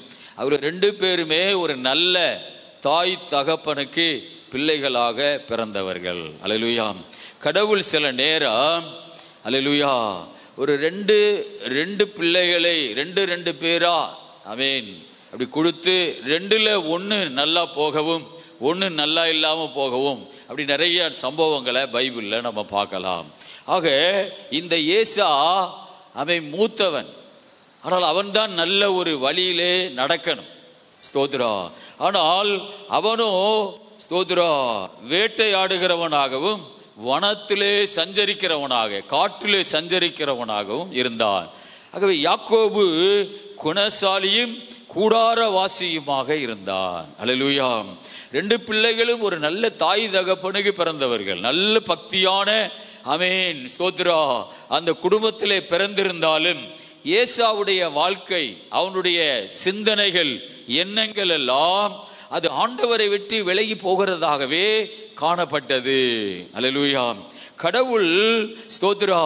அவர் 2 பேருமே ஒரு நல்ல தாய் தகப்பனுக்கு பிள்ளைகளாக பிறந்தவர்கள். அல்லேலூயா. கடவுள் சில நேரம் அல்லேலூயா ஒரு ரெண்டு பிள்ளைகளை 2 பேரா ஆமென் அப்படி கொடுத்து 2ல் 1 நல்லா போகவும் 1 நல்லா இல்லாம போகவும் அப்படி நிறைய சம்பவங்களை பைபிள்ல நம்ம பார்க்கலாம். ஆக இந்த ஏசா அவன் மூத்தவன், ஆனால் அவன்தான் நல்ல ஒரு வழியிலே நடக்கணும். ஸ்தோத்ரா. ஆனால் அவனோ ஸ்தோத்ரா வேட்டையாடுகிறவனாகவும் வனத்திலே சஞ்சரிக்கிறவனாக, காட்டிலே சஞ்சரிக்கிறவனாகவும் இருந்தான். ஆகவே யாக்கோபு குணசாலியும் கூடாரவாசியுமாக இருந்தான். அல்லேலூயா. 2 பிள்ளைகளும் ஒரு நல்ல தாய் தகப்பனுக்கு பிறந்தவர்கள், நல்ல பக்தியான ஆமென் ஸ்தோத்ரா அந்த குடும்பத்திலே பிறந்திருந்தாலும் ஏசாவுடைய வாழ்க்கை, அவனுடைய சிந்தனைகள், எண்ணங்கள் எல்லாம் அது ஆண்டவரை விட்டு விலகி போகிறதாகவே காணப்பட்டது. அல்லேலூயா. கடவுள் ஸ்தோத்ரா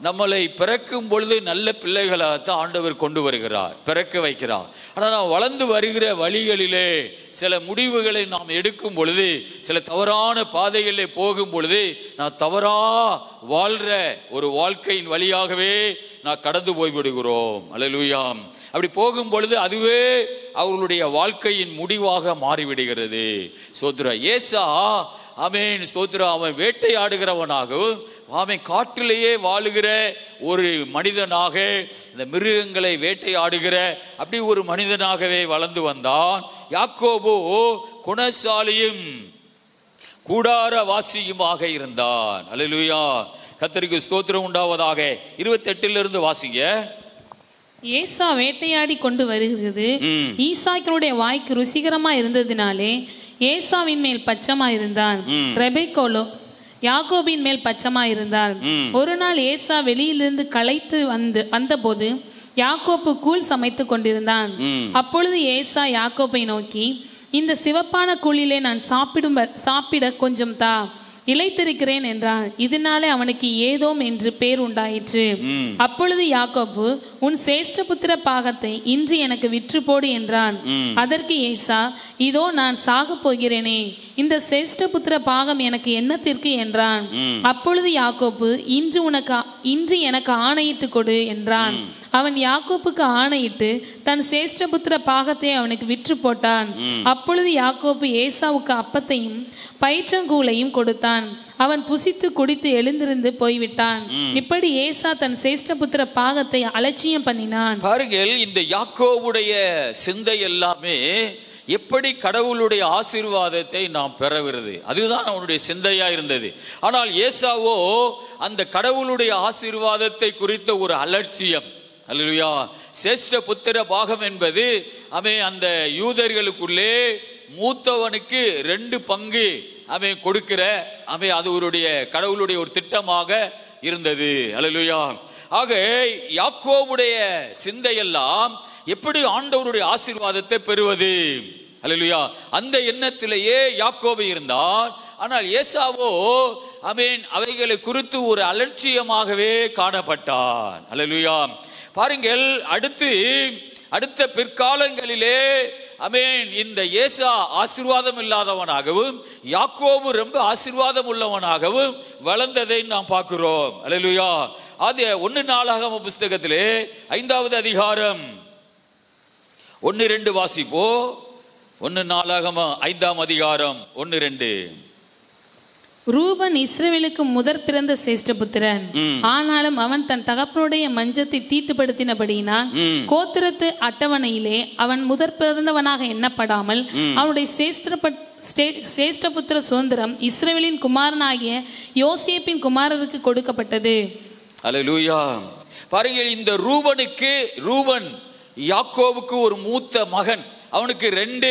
நம்மளை பிறக்கும் பொழுது நல்ல பிள்ளைகளாகத்தான் ஆண்டவர் கொண்டு வருகிறார், பிறக்க வைக்கிறார். ஆனால் நாம் வளர்ந்து வருகிற வழிகளிலே சில முடிவுகளை நாம் எடுக்கும் பொழுது, சில தவறான பாதைகளிலே போகும் பொழுது நான் தவறா வாழ்ற ஒரு வாழ்க்கையின் வழியாகவே நான் கடந்து போய்விடுகிறோம். அல்லேலூயா. அப்படி போகும் பொழுது அதுவே அவர்களுடைய வாழ்க்கையின் முடிவாக மாறிவிடுகிறது. ஸ்தோத்ரா. ஏசா ஆமென் ஸ்தோத்ரா அவன் வேட்டையாடுகிறவனாகவும் அவன் காட்டிலேயே வாழுகிற ஒரு மனிதனாக, இந்த மிருகங்களை வேட்டையாடுகிற அப்படி ஒரு மனிதனாகவே வளர்ந்து வந்தான். யாக்கோபு குணசாலியும் கூடாரவாசியுமாக இருந்தான். அல்லேலூயா. கர்த்தருக்கு ஸ்தோத்திரம் உண்டாவதாக. 28 வாசிங்க. ஏசா வேட்டையாடி கொண்டு வருகிறது ஈசாக்கினுடைய வாய்க்கு ருசிகரமா இருந்ததினாலே ஏசாவின் மேல் பச்சமா இருந்தான், ரெபெக்காளோ யாக்கோபின் மேல் பச்சமா இருந்தாள். ஒரு நாள் ஏசா வெளியிலிருந்து களைத்து வந்தபோது யாக்கோபு கூழ் சமைத்து கொண்டிருந்தான். அப்பொழுது ஏசா யாக்கோபை நோக்கி, இந்த சிவப்பான கூழிலே நான் சாப்பிட கொஞ்சம் தா, இளைத்திருக்கிறேன் என்றான். இதனாலே அவனுக்கு ஏதோம் என்று பேர் உண்டாயிற்று. அப்பொழுது யாக்கோபு, உன் சேஷ்டபுத்திர பாகத்தை இன்று எனக்கு விற்று போடு என்றான். அதற்கு ஏசா, இதோ நான் சாக போகிறேனே, இந்த சேஷ்டபுத்திர பாகம் எனக்கு என்னத்திற்கு என்றான். அப்பொழுது யாக்கோபு, இன்று எனக்கு ஆணையிட்டு கொடு என்றான். அவன் யாக்கோப்புக்கு ஆணையிட்டு தன் சேஷ்டபுத்திர பாகத்தை அவனுக்கு விற்று போட்டான். அப்பொழுது யாக்கோபு ஏசாவுக்கு அப்பத்தையும் பயிற்றங்கூளையும் கொடுத்தான். அவன் புசித்து குடித்து எழுந்திருந்து போய்விட்டான். இப்படி ஏசா தன் சேஷ்டபுத்திர பாகத்தை அலட்சியம் பண்ணினான். பாருங்கள், இந்த யாக்கோவுடைய சிந்தை எல்லாமே எப்படி கடவுளுடைய ஆசீர்வாதத்தை நாம் பெறுகிறது, அதுதான் அவனுடைய சிந்தையா இருந்தது. ஆனால் ஏசாவோ அந்த கடவுளுடைய ஆசீர்வாதத்தை குறித்த ஒரு அலட்சியம். அல்லேலூயா. சேஷ்ட புத்திர பாகம் என்பது அந்த யூதர்களுக்குள்ளே மூத்தவனுக்கு 2 பங்கு கொடுக்கிற அது அவருடைய கடவுளுடைய ஒரு திட்டமாக இருந்தது. அல்லேலூயா. ஆக யாக்கோபுடைய சிந்தையெல்லாம் எப்படி ஆண்டவருடைய ஆசீர்வாதத்தை பெறுவது. அல்லேலூயா. அந்த எண்ணத்திலேயே யாக்கோபு இருந்தான். ஆனால் ஏசாவோ அவைகளை குறித்து ஒரு அலட்சியமாகவே காணப்பட்டான். அல்லேலூயா. பாருங்கள், அடுத்த பிற்காலங்களிலே இந்த ஏசா ஆசீர்வாதம் இல்லாதவனாகவும் யாக்கோபு ரொம்ப ஆசீர்வாதம் உள்ளவனாகவும் வளர்ந்ததை நாம் பார்க்கிறோம். அல்லேலூயா. அது 1 நாளாகம புஸ்தகத்திலே 5வது அதிகாரம் 1-2 வாசிப்போ. 1 நாளாகம 5ஆம் அதிகாரம் 1-2. ரூபன் இஸ்ரவேலுக்கு முதற் பிறந்த சேஷ்டபுத்திரன். ஆனாலும் அவன் தன் தகப்பனுடைய மஞ்சத்தை தீட்டுப்படுத்தினபடியினால் கோத்திரத்து அட்டவணையிலே அவன் முதற் பிறந்தவனாக எண்ணப்படாமல் அவனுடைய சேஷ்டபுத்திர சுதந்திரம் இஸ்ரவேலின் குமாரனாகிய யோசேப்பின் குமாரருக்கு கொடுக்கப்பட்டது. அல்லேலூயா. பாருங்கள், இந்த ரூபன் யாக்கோவுக்கு ஒரு மூத்த மகன். அவனுக்கு 2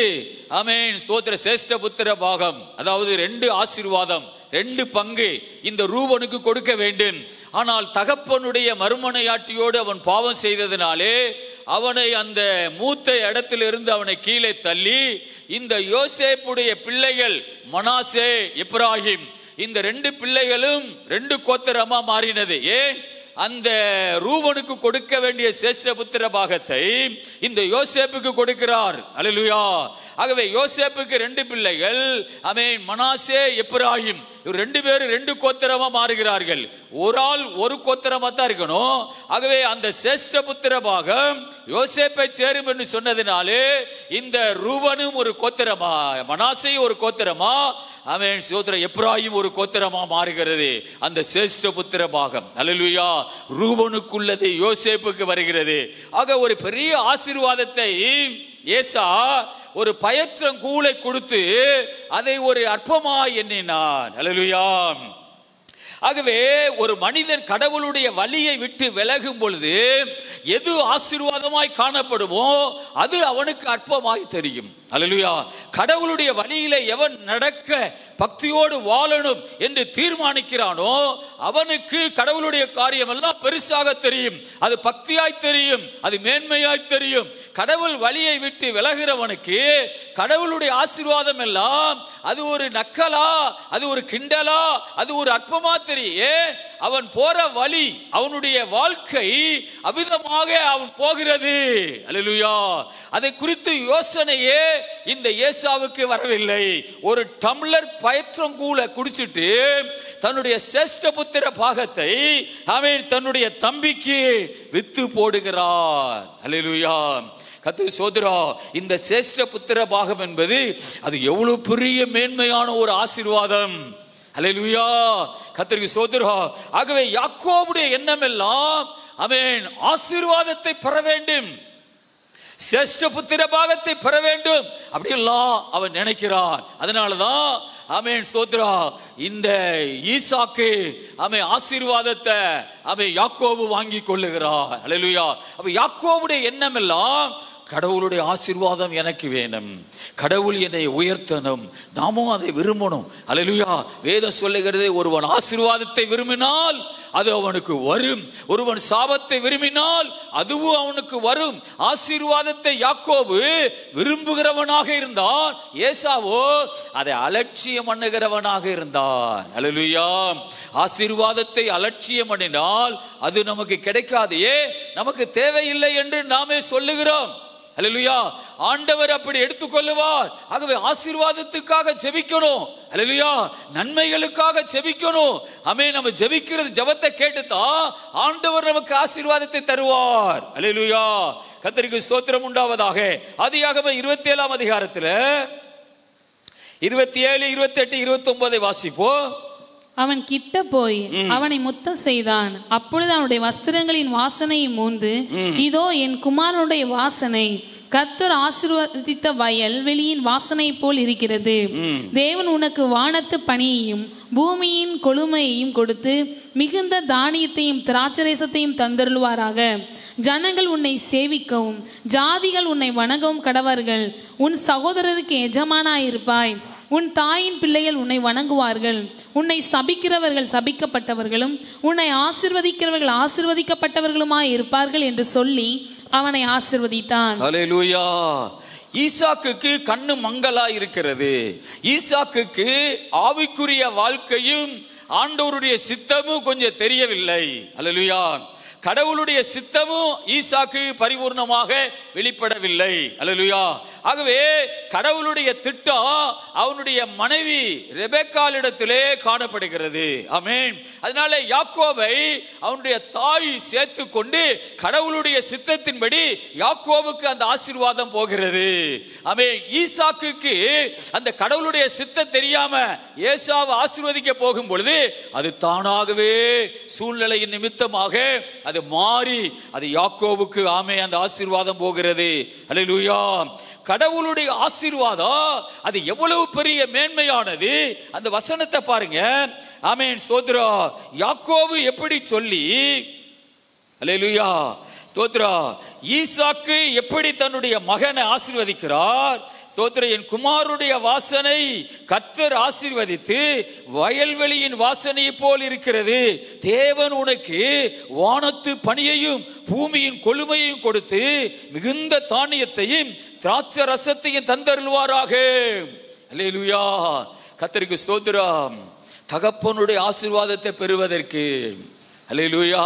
ஆமென் ஸ்தோத்திர சேஷ்ட புத்திர பாகம், அதாவது 2 ஆசீர்வாதம், 2 பங்கு இந்த ரூபனுக்கு கொடுக்க வேண்டும். ஆனால் தகப்பனுடைய மறுமனையாட்டியோடு அவன் பாவம் செய்ததினாலே அவனை அந்த மூத்த இடத்திலிருந்து அவனை கீழே தள்ளி இந்த யோசேப்புடைய பிள்ளைகள் மனாசே, எப்ராஹிம், இந்த 2 பிள்ளைகளும் 2 கோத்திரமா மாறினது. ஏன்? அந்த ரூபனுக்கு கொடுக்க வேண்டிய சேஷ்ட புத்திர பாகத்தை இந்த யோசேப்புக்கு கொடுக்கிறார். அல்லேலூயா. ஆகவே யோசேப்புக்கு 2 பிள்ளைகள், ஆமென், மனாசே, எப்ராஹிம். இவர் 2 பேரும் 2 கோத்திரமா மாறுகிறார்கள். ஒரு ஆள் ஒரு கோத்திரமா தான் இருக்கணும். ஆகவே அந்த சேஷ்ட புத்திர பாகம் யோசேப்பை சேரும் என்று சொன்னதினாலே இந்த ரூபனும் ஒரு கோத்திரமா, மனாசேயும் ஒரு கோத்திரமா, ஆமென் சோதர எப்ராஹிம் ஒரு கோத்திரமா மாறுகிறது. அந்த சேஷ்ட புத்திர பாகம், அல்லேலூயா, ரூபனுக்குள்ளது யோசேப்புக்கு வருகிறது. ஆக ஒரு பெரிய ஆசீர்வாதத்தை ஏசா ஒரு பயற்றங்கூளை கொடுத்து அதை ஒரு அற்பமாய் எண்ணினான். அல்லேலூயா. ஆகவே ஒரு மனிதன் கடவுளுடைய வழியை விட்டு விலகும் பொழுது எது ஆசீர்வாதமாய் காணப்படுமோ அது அவனுக்கு அற்பமாய் தெரியும். அல்லேலூயா. கடவுளுடைய வழியிலே எவன் நடக்க பக்தியோடு வாழணும் என்று தீர்மானிக்கிறானோ அவனுக்கு கடவுளுடைய காரியம் எல்லாம் பெருசாக தெரியும், அது பக்தியாய் தெரியும், அது மேன்மையாய் தெரியும். கடவுள் வழியை விட்டு விலகிறவனுக்கு கடவுளுடைய ஆசீர்வாதம் எல்லாம் அது ஒரு நக்கலா, அது ஒரு கிண்டலா, அது ஒரு அற்பமா தெரியும். அவன் போற வழி, அவனுடைய வாழ்க்கை அவிதமாக அவன் போகிறது. அல்லேலூயா. அதை குறித்து யோசனையே இந்த ஏசாவுக்கு வரவில்லை. ஒரு டம்ளர் பயற்றங்கூள குடிச்சிட்டு தன்னுடைய சேஷ்ட புத்திர பாகத்தை அவன் தன்னுடைய தம்பிக்கு வித்து போடுகிறார். அல்லேலூயா. கர்த்தருடைய சோதரா, இந்த சேஷ்ட புத்திர பாகம் என்பது அது எவ்வளவு பெரிய மேன்மையான ஒரு ஆசீர்வாதம். அல்லேலூயா. கர்த்தருக்கு சோதரா. ஆகவே யாக்கோபுடைய எண்ணம் எல்லாம் ஆமென் ஆசீர்வாதத்தை பெற வேண்டும், சேஷ்ட புத்திர பாகத்தை பெற வேண்டும், அப்படியெல்லாம் அவன் நினைக்கிறான். அதனாலதான் ஆமென் ஸ்தோத்ரா, இந்த ஈசாக்கு ஆமென் ஆசீர்வாதத்தை ஆமென் யாக்கோபு வாங்கி கொள்ளுகிறான். அல்லேலூயா. அப்ப யாக்கோபுடைய எண்ணம் எல்லாம் கடவுளுடைய ஆசீர்வாதம் எனக்கு வேணும், கடவுள் என்னை உயர்த்தணும், நாமும் அதை விரும்பணும். அல்லேலூயா. வேதம் சொல்லுகிறது, ஒருவன் ஆசீர்வாதத்தை விரும்பினால் அது அவனுக்கு வரும், ஒருவன் சாபத்தை விரும்பினால் அதுவும் அவனுக்கு வரும். ஆசீர்வாதத்தை யாக்கோபு விரும்புகிறவனாக இருந்தான், ஏசாவோ அதை அலட்சியம் பண்ணுகிறவனாக இருந்தான். அல்லேலூயா. ஆசீர்வாதத்தை அலட்சியம் பண்ணினால் அது நமக்கு கிடைக்காது. நமக்கு தேவையில்லை என்று நாமே சொல்லுகிறோம். அல்லேலூயா. ஆண்டவர் அப்படி எடுத்துக்கொள்ளுவார். ஆகவே ஆசீர்வாதத்துக்காக ஜெபிக்கணும். அல்லேலூயா. நன்மைகளுக்காக ஜெபிக்கணும். ஆமென். நம்ம ஜெபிக்கிறது ஜெபத்தை கேட்டுதான் ஆண்டவர் நமக்கு ஆசீர்வாதத்தை தருவார். அல்லேலூயா. கர்த்தருக்கு ஸ்தோத்திரம் உண்டாவதாக. ஆதியாகமம் 27ஆம் அதிகாரத்தில் 27, 28, 29 வாசிப்போம். அவன் கிட்ட போய் அவனை முத்தம் செய்தான். அப்பொழுது அவனுடைய வஸ்திரங்களின் வாசனையை மூந்து, இதோ என் குமாரனுடைய வாசனை கர்த்தர் ஆசீர்வதித்த வயல் வெளியின் வாசனை போல் இருக்கிறது. தேவன் உனக்கு வானத்து பனியையும் பூமியின் கொழுமையையும் கொடுத்து மிகுந்த தானியத்தையும் திராட்சரசத்தையும் தந்தருள்வாராக. ஜனங்கள் உன்னை சேவிக்கவும் ஜாதிகள் உன்னை வணங்கவும் கடவர்கள். உன் சகோதரருக்கு எஜமானாயிருப்பாய். உன் தாயின் பிள்ளைகள் உன்னை வணங்குவார்கள். உன்னை சபிக்கிறவர்கள் சபிக்கப்பட்டவர்களும் உன்னை ஆசீர்வதிக்கிறவர்கள் ஆசீர்வதிக்கப்பட்டவர்களுமாய் இருப்பார்கள் என்று சொல்லி அவனை ஆசீர்வதித்தான். அல்லேலூயா. ஈசாக்குக்கு கண்ணு மங்கலா இருக்கிறது. ஈசாக்குக்கு ஆவிக்குரிய வாழ்க்கையும் ஆண்டவருடைய சித்தமும் கொஞ்சம் தெரியவில்லை. அல்லேலூயா. கடவுளுடைய சித்தமும் ஈசாக்கு பரிபூர்ணமாக வெளிப்படவில்லை. அல்லேலூயா. ஆகவே கடவுளுடைய திட்டம் அவனுடைய மனைவி ரெபெக்காளிடத்திலே காணப்படுகிறது. ஆமென். அதனால யாக்கோபை அவனுடைய தாய் சேர்த்து கொண்டு கடவுளுடைய சித்தத்தின்படி யாக்கோபுக்கு அந்த ஆசீர்வாதம் போகிறது. ஆமென். ஈசாக்குக்கு அந்த கடவுளுடைய சித்தம் தெரியாம ஏசாவை ஆசீர்வதிக்க போகும் பொழுது அது தானாகவே சூழ்நிலையின் நிமித்தமாக அது அது மாறி அது யாக்கோபுக்கு ஆமே அந்த ஆசீர்வாதம் போகிறது. அல்லேலூயா. கடவுளுடைய ஆசீர்வாதம் அது எவ்வளவு பெரிய மேன்மையானது. அந்த வசனத்தை பாருங்க. ஆமென், ஸ்தோத்திரம். யாக்கோபு எப்படி சொல்லி, அல்லேலூயா, ஸ்தோத்திரம், ஈசாக்கு எப்படி தன்னுடைய மகனை ஆசீர்வதிக்கிறார். ஸ்தோத்திரம். என் குமாருடைய வாசனை கர்த்தர் ஆசீர்வதித்து வயல்வெளியின் வாசனை போல் இருக்கிறது. தேவன் உனக்கு வானத்து பனியையும் பூமியின் கொழுமையையும் கொடுத்து மிகுந்த தானியத்தையும் திராட்சை ரசத்தையும் தந்தருள்வாராக. அல்லேலூயா. கர்த்தருக்கு ஸ்தோத்திரம். தகப்பனுடைய ஆசீர்வாதத்தை பெறுவதற்கு, அல்லேலூயா,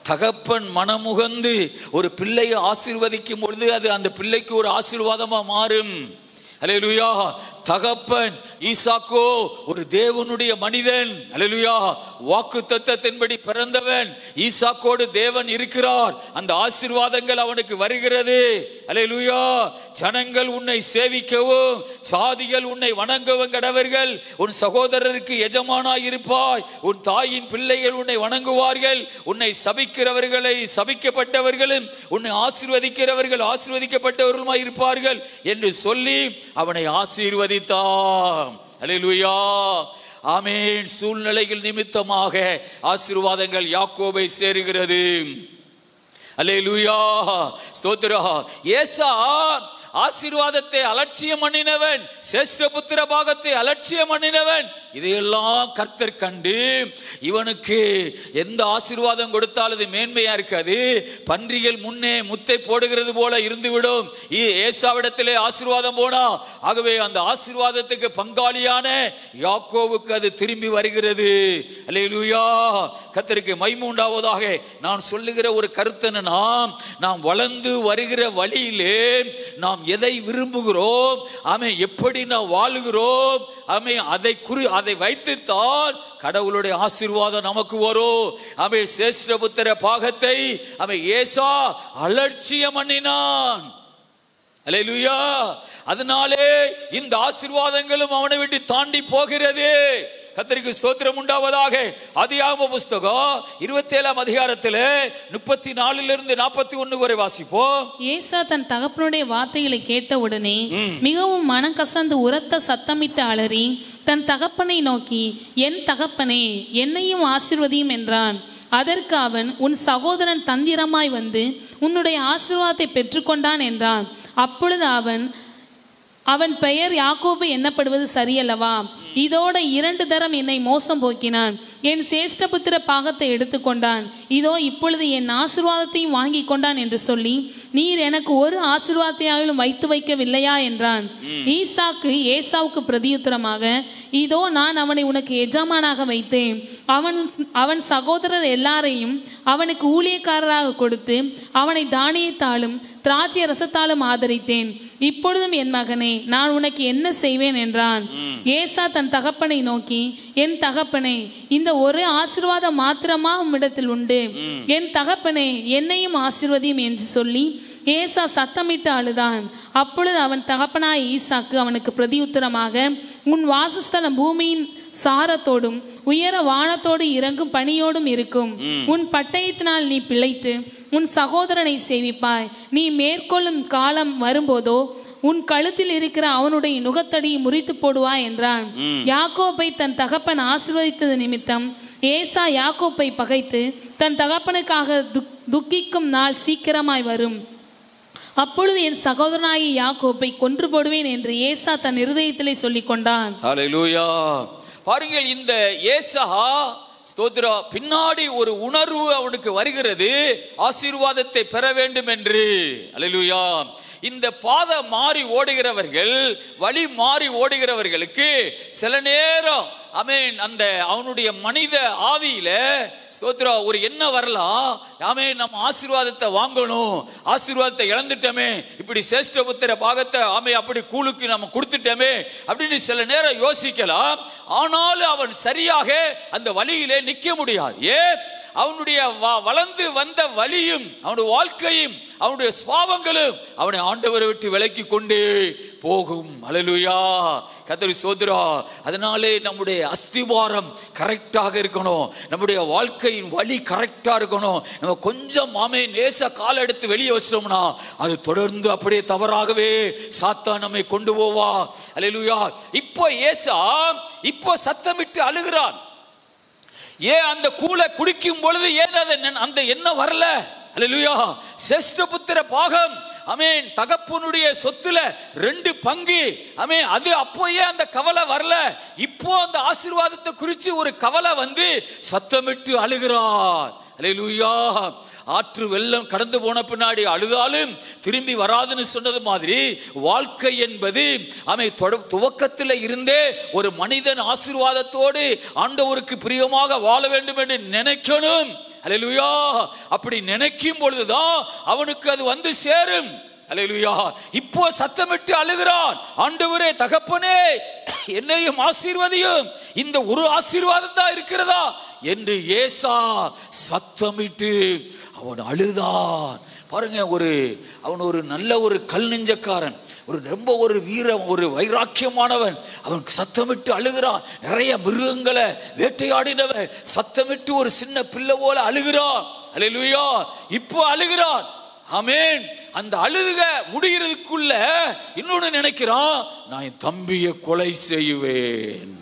தகப்பன் மனமுகந்து ஒரு பிள்ளையை ஆசீர்வதிக்கும் பொழுது அது அந்த பிள்ளைக்கு ஒரு ஆசீர்வாதமா மாறும். அல்லேலூயா. தகப்பன் ஈசாக்கோ ஒரு தேவனுடைய மனிதன். அல்லேலூயா. வாக்குத்தத்தத்தின்படி பிறந்தவன். ஈசாக்கோடு தேவன் இருக்கிறார். அந்த ஆசீர்வாதங்கள் அவனுக்கு வருகிறது. அல்லேலூயா. ஜனங்கள் உன்னை சேவிக்கவும் சாதிகள் உன்னை வணங்கவும் கடவர்கள். உன் சகோதரருக்கு எஜமானாய் இருப்பாய். உன் தாயின் பிள்ளைகள் உன்னை வணங்குவார்கள். உன்னை சபிக்கிறவர்களை சபிக்கப்பட்டவர்களும் உன்னை ஆசீர்வதிக்கிறவர்கள் ஆசீர்வதிக்கப்பட்டவர்களுமாய் இருப்பார்கள் என்று சொல்லி அவனை ஆசீர்வதித்தான். அல்லேலூயா. ஆமென். சூழ்நிலைகள் நிமித்தமாக ஆசீர்வாதங்கள் யாக்கோபை சேருகிறது. அல்லேலூயா. ஸ்தோத்திரம். ஏசா ஆசீர்வாதத்தை அலட்சியம் பண்ணினவன், சேஷ்டபுத்திர பாகத்தை அலட்சியம் பண்ணினவன். இதையெல்லாம் கர்த்தர் கண்டு இவனுக்கு எந்த ஆசீர்வாதம் கொடுத்தாலும் அது மேன்மையா இருக்காது. பன்றிகள் முன்னே முத்தை போடுகிறது போல இருந்துவிடும். ஏசாவிடத்திலே ஆசீர்வாதம் போனா ஆகவே அந்த ஆசீர்வாதத்துக்கு பங்காளியான யாக்கோவுக்கு அது திரும்பி வருகிறது. அல்லேலூயா. கர்த்தருக்கு மகிமை உண்டாவதாக. நான் சொல்லுகிற ஒரு கருத்து என்னன்னா, நாம் வளர்ந்து வருகிற வழியிலே நாம் எதை விரும்புகிறோம், ஆமென், எப்படி நாம் வாழுகிறோம், ஆமென், அதை வைத்துத்தான் கடவுளுடைய ஆசீர்வாதம் நமக்கு வரும். ஆமென். சேஷ்டபுத்திர பாகத்தை ஆமென் ஏசா அலட்சியம் பண்ணினான். அல்லேலூயா. அதனாலே இந்த ஆசீர்வாதங்களும் அவனை விட்டு தாண்டி போகிறது. கர்த்தருக்கு ஸ்தோத்திரம் உண்டாவதாக. ஆதியாகம புஸ்தகம் 27ஆம் அதிகாரத்திலே 34 41 வரை வாசிப்போம். ஏசா தன் தகப்பனுடைய வார்த்தைகளை கேட்டவுடனே மிகவும் மனம் கசந்து உரத்த சத்தமிட்டு அலறி தன் தகப்பனை நோக்கி, என் தகப்பனே, என்னையும் ஆசீர்வதியும் என்றான். அதற்கு அவன், உன் சகோதரன் தந்திரமாய் வந்து உன்னுடைய ஆசீர்வாதத்தை பெற்றுக்கொண்டான் என்றான். அப்பொழுது அவன் பெயர் யாக்கோபு எண்ணப்படுவது சரியல்லவா? இதோட 2 தரம் என்னை மோசம் போக்கினான். என் சேஷ்டபுத்திர பாகத்தை எடுத்துக்கொண்டான். இதோ இப்பொழுது என் ஆசீர்வாதத்தையும் வாங்கி கொண்டான் என்று சொல்லி, நீர் எனக்கு ஒரு ஆசீர்வாதத்தையாலும் வைத்து வைக்கவில்லையா என்றான். ஈசாக்கு ஏசாவுக்கு பிரதியுத்தரமாக, இதோ நான் அவனை உனக்கு எஜமானாக வைத்தேன். அவன் சகோதரர் எல்லாரையும் அவனுக்கு ஊழியக்காரராக கொடுத்து அவனை தானியத்தாலும் திராட்சை ரசத்தாலும் ஆதரித்தேன். இப்பொழுதும் என் மகனே, நான் உனக்கு என்ன செய்வேன் என்றான். ஏசா தன் தகப்பனை நோக்கி, என் தகப்பனே, இந்த ஒரு ஆசீர்வாதம் மாத்திரமா உம்மிடத்தில் உண்டு. என் தகப்பனே, என்னையும் ஆசீர்வதியும் என்று சொல்லி ஏசா சத்தமிட்டு அழுதான். அப்பொழுது அவன் தகப்பனாய் ஈசாக்கு அவனுக்கு பிரதியுத்தரமாக, உன் வாசஸ்தலம் பூமியின் சாரத்தோடும் உயர வானத்தோடு இறங்கும் பனியோடும் இருக்கும். உன் பட்டயத்தினால் நீ பிழைத்து உன் சகோதரனை சேவிப்பாய். நீ மேற்கொள்ளும் காலம் வரும்போதோ உன் கழுத்தில் இருக்கிற அவனுடைய நுகத்தடியை முறித்து போடுவாய் என்றான். யாக்கோபை தன் தகப்பன் ஆசீர்வதித்தது நிமித்தம் ஏசா யாக்கோபை பகைத்து தன் தகப்பனுக்காக துக்கிக்கும் நாள் சீக்கிரமாய் வரும். அப்பொழுது என் சகோதரனாகிய யாக்கோபை கொன்று போடுவேன் என்று ஏசா தன் இருதயத்திலே சொல்லிக் கொண்டான். ஹல்லேலூயா. பாருங்கள், இந்த ஏசா ஸ்தோத்திரம் பின்னாடி ஒரு உணர்வு அவனுக்கு வருகிறது, ஆசீர்வாதத்தை பெற வேண்டும் என்று. அல்லேலூயா. இந்த பாதை மாறி ஓடுகிறவர்கள், வழி மாறி ஓடுகிறவர்களுக்கு சில நேரம் ஆமென் அந்த அவனுடைய மனித ஆவியில ஸ்தோத்திரம் ஒரு என்ன வரலாம், ஆமென் நம்ம ஆசீர்வாதத்தை வாங்கணும், ஆசீர்வாதத்தை இழந்துட்டோமே, இப்படி சேஷ்டபுத்திர பாகத்தை ஆமென் அப்படி கூலுக்கு நம்ம கொடுத்துட்டோமே அப்படின்னு சில நேரம் யோசிக்கலாம். ஆனாலும் அவன் சரியாக அந்த வழியிலே நிற்க முடியாது. அவனுடைய வளர்ந்து வந்த வழியும் அவனுடைய வாழ்க்கையும் அவனுடைய சுபாவங்களும் அவனை ஆண்டவரை விட்டு விலக்கி கொண்டு போகும். அல்லேலூயா, கர்த்தருக்கு ஸ்தோத்திரம். அதனாலே நம்முடைய அஸ்திவாரம் கரெக்டாக இருக்கணும், நம்முடைய வாழ்க்கையின் வழி கரெக்டா இருக்கணும். நம்ம கொஞ்சம் நேச கால எடுத்து வெளியே வச்சிட்டோம்னா அது தொடர்ந்து அப்படியே தவறாகவே சாத்தான் நம்மை கொண்டு போவா. அல்லேலூயா. இப்போ ஏசா இப்போ சத்தமிட்டு அழுகிறான். ஏன் அந்த கூளை குடிக்கும் பொழுது ஏன் அந்த எண்ணம் வரல? அல்லேலூயா. சிரேஷ்ட புத்திர பாகம், ஆமென், தகப்பனுடைய சொத்துல 2 பங்கு, ஆமென், அது அப்போயே அந்த கவலை வரல. இப்போ அந்த ஆசீர்வாதத்தை குறித்து ஒரு கவலை வந்து சத்தமிட்டு அழுகிறார். அல்லேலூயா. ஆற்று வெள்ளம் கடந்து போன பின்னாடி அழுதாலும் திரும்பி வராதுன்னு சொன்னது மாதிரி வாழ்க்கை என்பது துவக்கத்தில் இருந்தே ஒரு மனிதன் ஆசீர்வாதத்தோடு ஆண்டவருக்கு பிரியமாக வாழ வேண்டும் என்று நினைக்கணும். அல்லேலூயா. அப்படி நினைக்கும் பொழுதுதான் அவனுக்கு அது வந்து சேரும். அல்லேலூயா. இப்போ சத்தமிட்டு அழுகிறான். ஆண்டவரே, தகப்பனே, என்னையும் ஆசீர்வதியும், இந்த ஒரு ஆசீர்வாதம் தான் இருக்கிறதா என்று ஏசா சத்தமிட்டு அவன் அழுதான். பாருங்க, அவன் ஒரு நல்ல ஒரு கல் நெஞ்சக்காரன், ரொம்ப ஒரு வீரம், ஒரு வைராக்கியமானவன். அவன் சத்தமிட்டு அழுகிறான். நிறைய மிருகங்களை வேட்டையாடினவன் சத்தமிட்டு ஒரு சின்ன பிள்ளை போல அழுகிறான். அல்லேலூயா. இப்போ அழுகிறான். ஆமென். அந்த அழுக முடிகிறதுக்குள்ள இன்னொன்னு நினைக்கிறான், நான் என் தம்பியை கொலை செய்வேன்.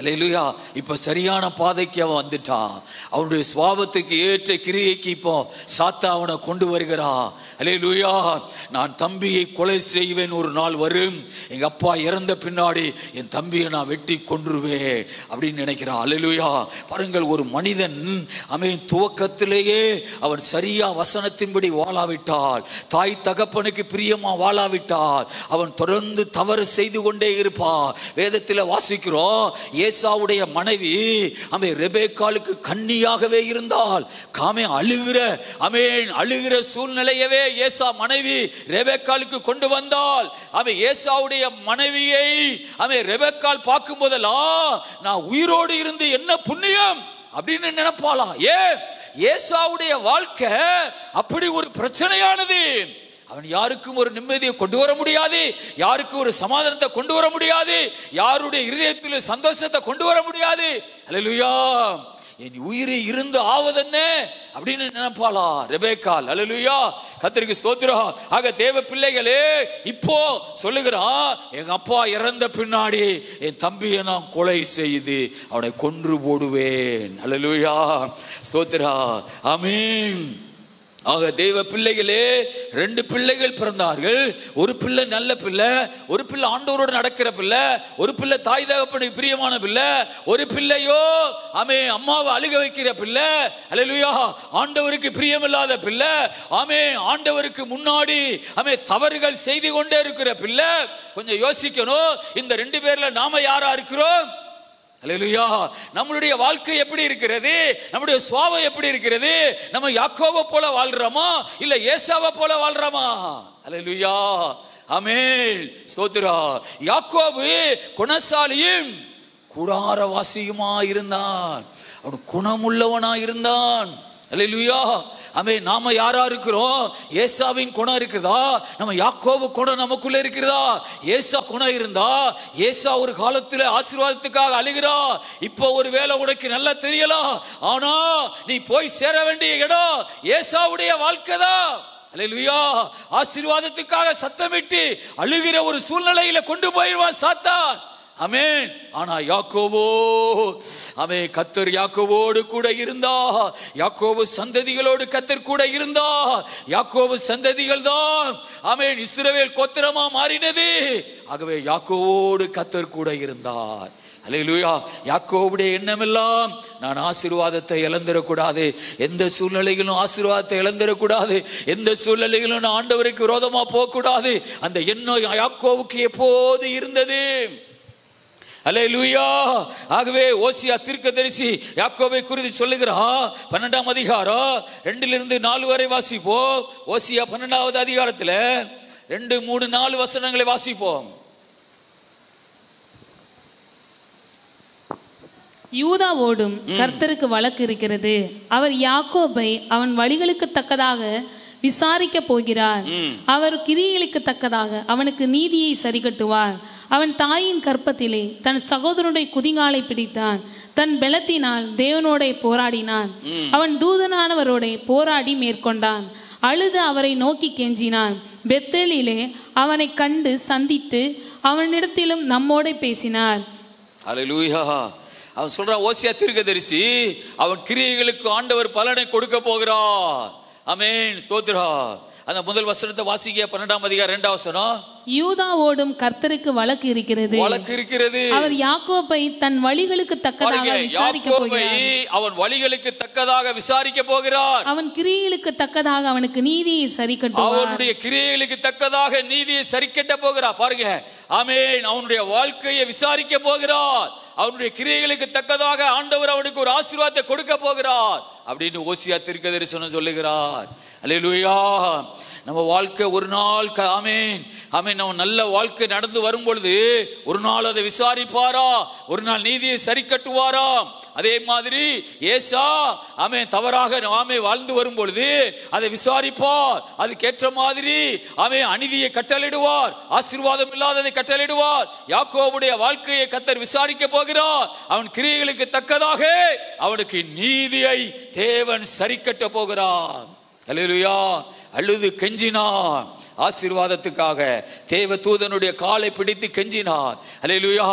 அல்லேலூயா. இப்ப சரியான பாதைக்கு அவன் வந்துட்டான். அவனுடைய சுபாவத்துக்கு ஏற்ற கிரியைக்கு இப்போ சாத்தா அவனை கொண்டு வருகிறான். அல்லேலூயா. நான் தம்பியை கொலை செய்வேன், ஒரு நாள் வரும், எங்க அப்பா இறந்த பின்னாடி என் தம்பியை நான் வெட்டி கொன்றுவேன் அப்படின்னு நினைக்கிறான். அல்லேலூயா. பாருங்கள், ஒரு மனிதன் அவன் துவக்கத்திலேயே அவன் சரியா வசனத்தின்படி வாழாவிட்டால், தாய் தகப்பனுக்கு பிரியமா வாழாவிட்டால், அவன் தொடர்ந்து தவறு செய்து கொண்டே இருப்பான். வேதத்தில் வாசிக்கிறோம், ஏசாவுடைய மனைவி ரெபெக்காளுக்கு கன்னியாகவே இருந்தால், அழுகிற சூழ்நிலையவே ஏசா மனைவி ரெபெக்காளுக்கு கொண்டு வந்தால், ஏசாவுடைய மனைவியை ரெபெக்காள் பார்க்கும் போதெல்லாம் நான் உயிரோடு இருந்து என்ன புண்ணியம் அப்படின்னு நினைப்பாளா? ஏசாவுடைய வாழ்க்கை அப்படி ஒரு பிரச்சனையானது. அவன் யாருக்கும் ஒரு நிம்மதியை கொண்டு வர முடியாது, யாருக்கும் ஒரு சமாதானத்தை கொண்டு வர முடியாது, யாருடைய இருதயத்தில் சந்தோஷத்தை கொண்டு வர முடியாது. அல்லேலூயா. என் உயிரை இருந்து ஆவதென்ன அப்படின்னு நினைப்பாளா ரெபெக்காள்? அல்லேலூயா. கர்த்தருக்கு ஸ்தோத்திரம். ஆக தேவ பிள்ளைகளே, இப்போ சொல்லுகிறான், எங்க அப்பா இறந்த பின்னாடி என் தம்பியை நான் கொலை செய்து அவனை கொன்று போடுவேன். அல்லேலூயா. ஸ்தோத்திரம். ஆமென். ஆக தேவ பிள்ளைகளே, 2 பிள்ளைகள் பிறந்தார்கள். ஒரு பிள்ளை நல்ல பிள்ளை, ஒரு பிள்ளை ஆண்டவரோடு நடக்கிற பிள்ளை, ஒரு பிள்ளை தாய் தகப்பனுக்கு பிரியமான பிள்ளை, ஒரு பிள்ளையோ அம்மாவை அழுக வைக்கிற பிள்ளை. அல்லேலூயா. ஆண்டவருக்கு பிரியமில்லாத பிள்ளை. ஆண்டவருக்கு முன்னாடி தவறுகள் செய்து கொண்டே இருக்கிற பிள்ளை. கொஞ்சம் யோசிக்கணும், இந்த 2 பேர்ல நாம யாரா இருக்கிறோம்? அல்லேலூயா. நம்மளுடைய வாழ்க்கை எப்படி இருக்கிறது? நம்முடைய சுபாவம் எப்படி இருக்கிறது? நம்ம யாக்கோபை போல வாழ்றோமா இல்ல ஏசாவை போல வாழ்றோமா? அல்லேலூயா. ஆமென். ஸ்தோத்திரம். யாக்கோபு குணசாலியும் கூடாரவாசியுமா இருந்தான். அவன் குணமுள்ளவனா இருந்தான். அல்லேலூயா. நாம யாரா இருக்கிறோம்? ஏசாவின் குணம் இருக்குதா? நம்ம யாக்கோபு குணம் நமக்குள்ள இருக்குதா? ஏசா குணம் இருந்தா, ஏசா ஒரு காலத்துல ஆசீர்வாதத்துக்காக அழுகிறா. இப்போ ஒரு வேளை உனக்கு நல்லா தெரியலாம், ஆனா நீ போய் சேர வேண்டிய இடம் ஏசாவுடைய வாழ்க்கை தான். அல்லேலூயா. ஆசீர்வாதத்துக்காக சத்தமிட்டு அழுகிற ஒரு சூழ்நிலையில கொண்டு போயிடுவான் சாத்தான். ஆமென். ஆனா யாக்கோபோ, கர்த்தர் யாக்கோபோடு கூட இருந்தா, யாக்கோபு சந்ததிகளோடு கர்த்தர் கூட இருந்தா. யாக்கோபு சந்ததிகள் தான் இஸ்ரவேல் கோத்திரமா மாறினது. ஆகவே யாக்கோவோடு கர்த்தர் கூட இருந்தார். அல்லேலூயா. யாக்கோபுடைய எண்ணம் எல்லாம், நான் ஆசீர்வாதத்தை இழந்துடக்கூடாது, எந்த சூழ்நிலைகளும் ஆசீர்வாதத்தை இழந்துடக்கூடாது, எந்த சூழ்நிலைகளும் நான் ஆண்டவருக்கு விரோதமா போகக்கூடாது. அந்த எண்ணம் யாக்கோவுக்கு எப்போது இருந்தது. அல்லேலூயா. ஆகவே ஓசியா தீர்க்கதரிசி யாக்கோபை குறித்து சொல்லுகிறான். 12ஆம் அதிகாரம் 2-4 வரை வாசிப்போம். ஓசியா 12வது அதிகாரத்தில் 2, 3, 4 வசனங்களை வாசிப்போம். யூதாவோடும் கர்த்தருக்கு வழக்கு இருக்கிறது. அவர் யாக்கோபை அவன் வழிகளுக்கு தக்கதாக விசாரிக்க போகிறார். அவர் கிரியைகளுக்கு தக்கதாக அவனுக்கு நீதியை சரி கட்டுவார். அவன் தாயின் கற்பத்திலே தன் சகோதரனுடைய குதிங்காலை பிடித்தான். தன் பலத்தினால் தேவனோட போராடினான். அவன் தூதனானவரோட போராடி மேற்கொண்டான். அழுது அவரை நோக்கி கெஞ்சினான். பெத்தேலிலே அவனை கண்டு சந்தித்து அவனிடத்திலும் நம்மோட பேசினார். அல்லேலூயா. அவன் சொல்றான், ஓசியா தீர்க்கதரிசி, அவன் கிரியைகளுக்கு ஆண்டவர் பலனை கொடுக்க போகிறார். ஆமென், ஸ்தோத்திரம். அந்த முதல் வசனத்தை வாசிக்க, 12ஆம் அதிகாரம் 2ஆம் வசனம். யூதாவோடும் கர்த்தருக்கு வழக்கு இருக்கிறது. அவர் யாக்கோபை தன் வழிகளுக்கு தக்கதாக விசாரிக்க போகிறார். அவன் வழிகளுக்கு தக்கதாக விசாரிக்க போகிறார். அவன் கிரியைகளுக்கு தக்கதாக அவனுக்கு நீதியை சரி கட்டுவார். அவனுடைய கிரியைகளுக்கு தக்கதாக நீதியை சரி கட்ட போகிறார். பாருங்க, ஆமென். அவனுடைய வாழ்க்கையை விசாரிக்க போகிறார். அவனுடைய கிரியைகளுக்கு தக்கதாக ஆண்டவர் அவனுக்கு ஒரு ஆசீர்வாதத்தை கொடுக்க போகிறார் அப்படின்னு ஓசியா தீர்க்கதரிசனம் சொல்லுகிறார். அல்லேலூயா. நம்ம வாழ்க்கை ஒரு நாள் ஆமென் ஆமென் நம்ம நல்ல வாழ்க்கை நடந்து வரும் பொழுது ஒரு நாள் அதை விசாரிப்பாரா, ஒரு நாள் நீதியை சரி கட்டுவாராம். அதே மாதிரி ஏசா ஆமென் தவறாக ஆமென் வாழ்ந்து வரும் பொழுது அதை விசாரிப்பார். அதுக்கேற்ற மாதிரி ஆமென் அநீதியை கட்டளையிடுவார், ஆசீர்வாதம் இல்லாததை கட்டளையிடுவார். யாக்கோபுடைய வாழ்க்கையை கர்த்தர் விசாரிக்க போகிறார். அவன் கிரியைகளுக்கு தக்கதாக அவனுக்கு நீதியை தேவன் சரி கட்ட போகிறார். அல்லேலூயா. அழுது கெஞ்சினார் ஆசீர்வாதத்துக்காக. தேவ தூதனுடைய காலை பிடித்து கெஞ்சினார். அல்லேலூயா.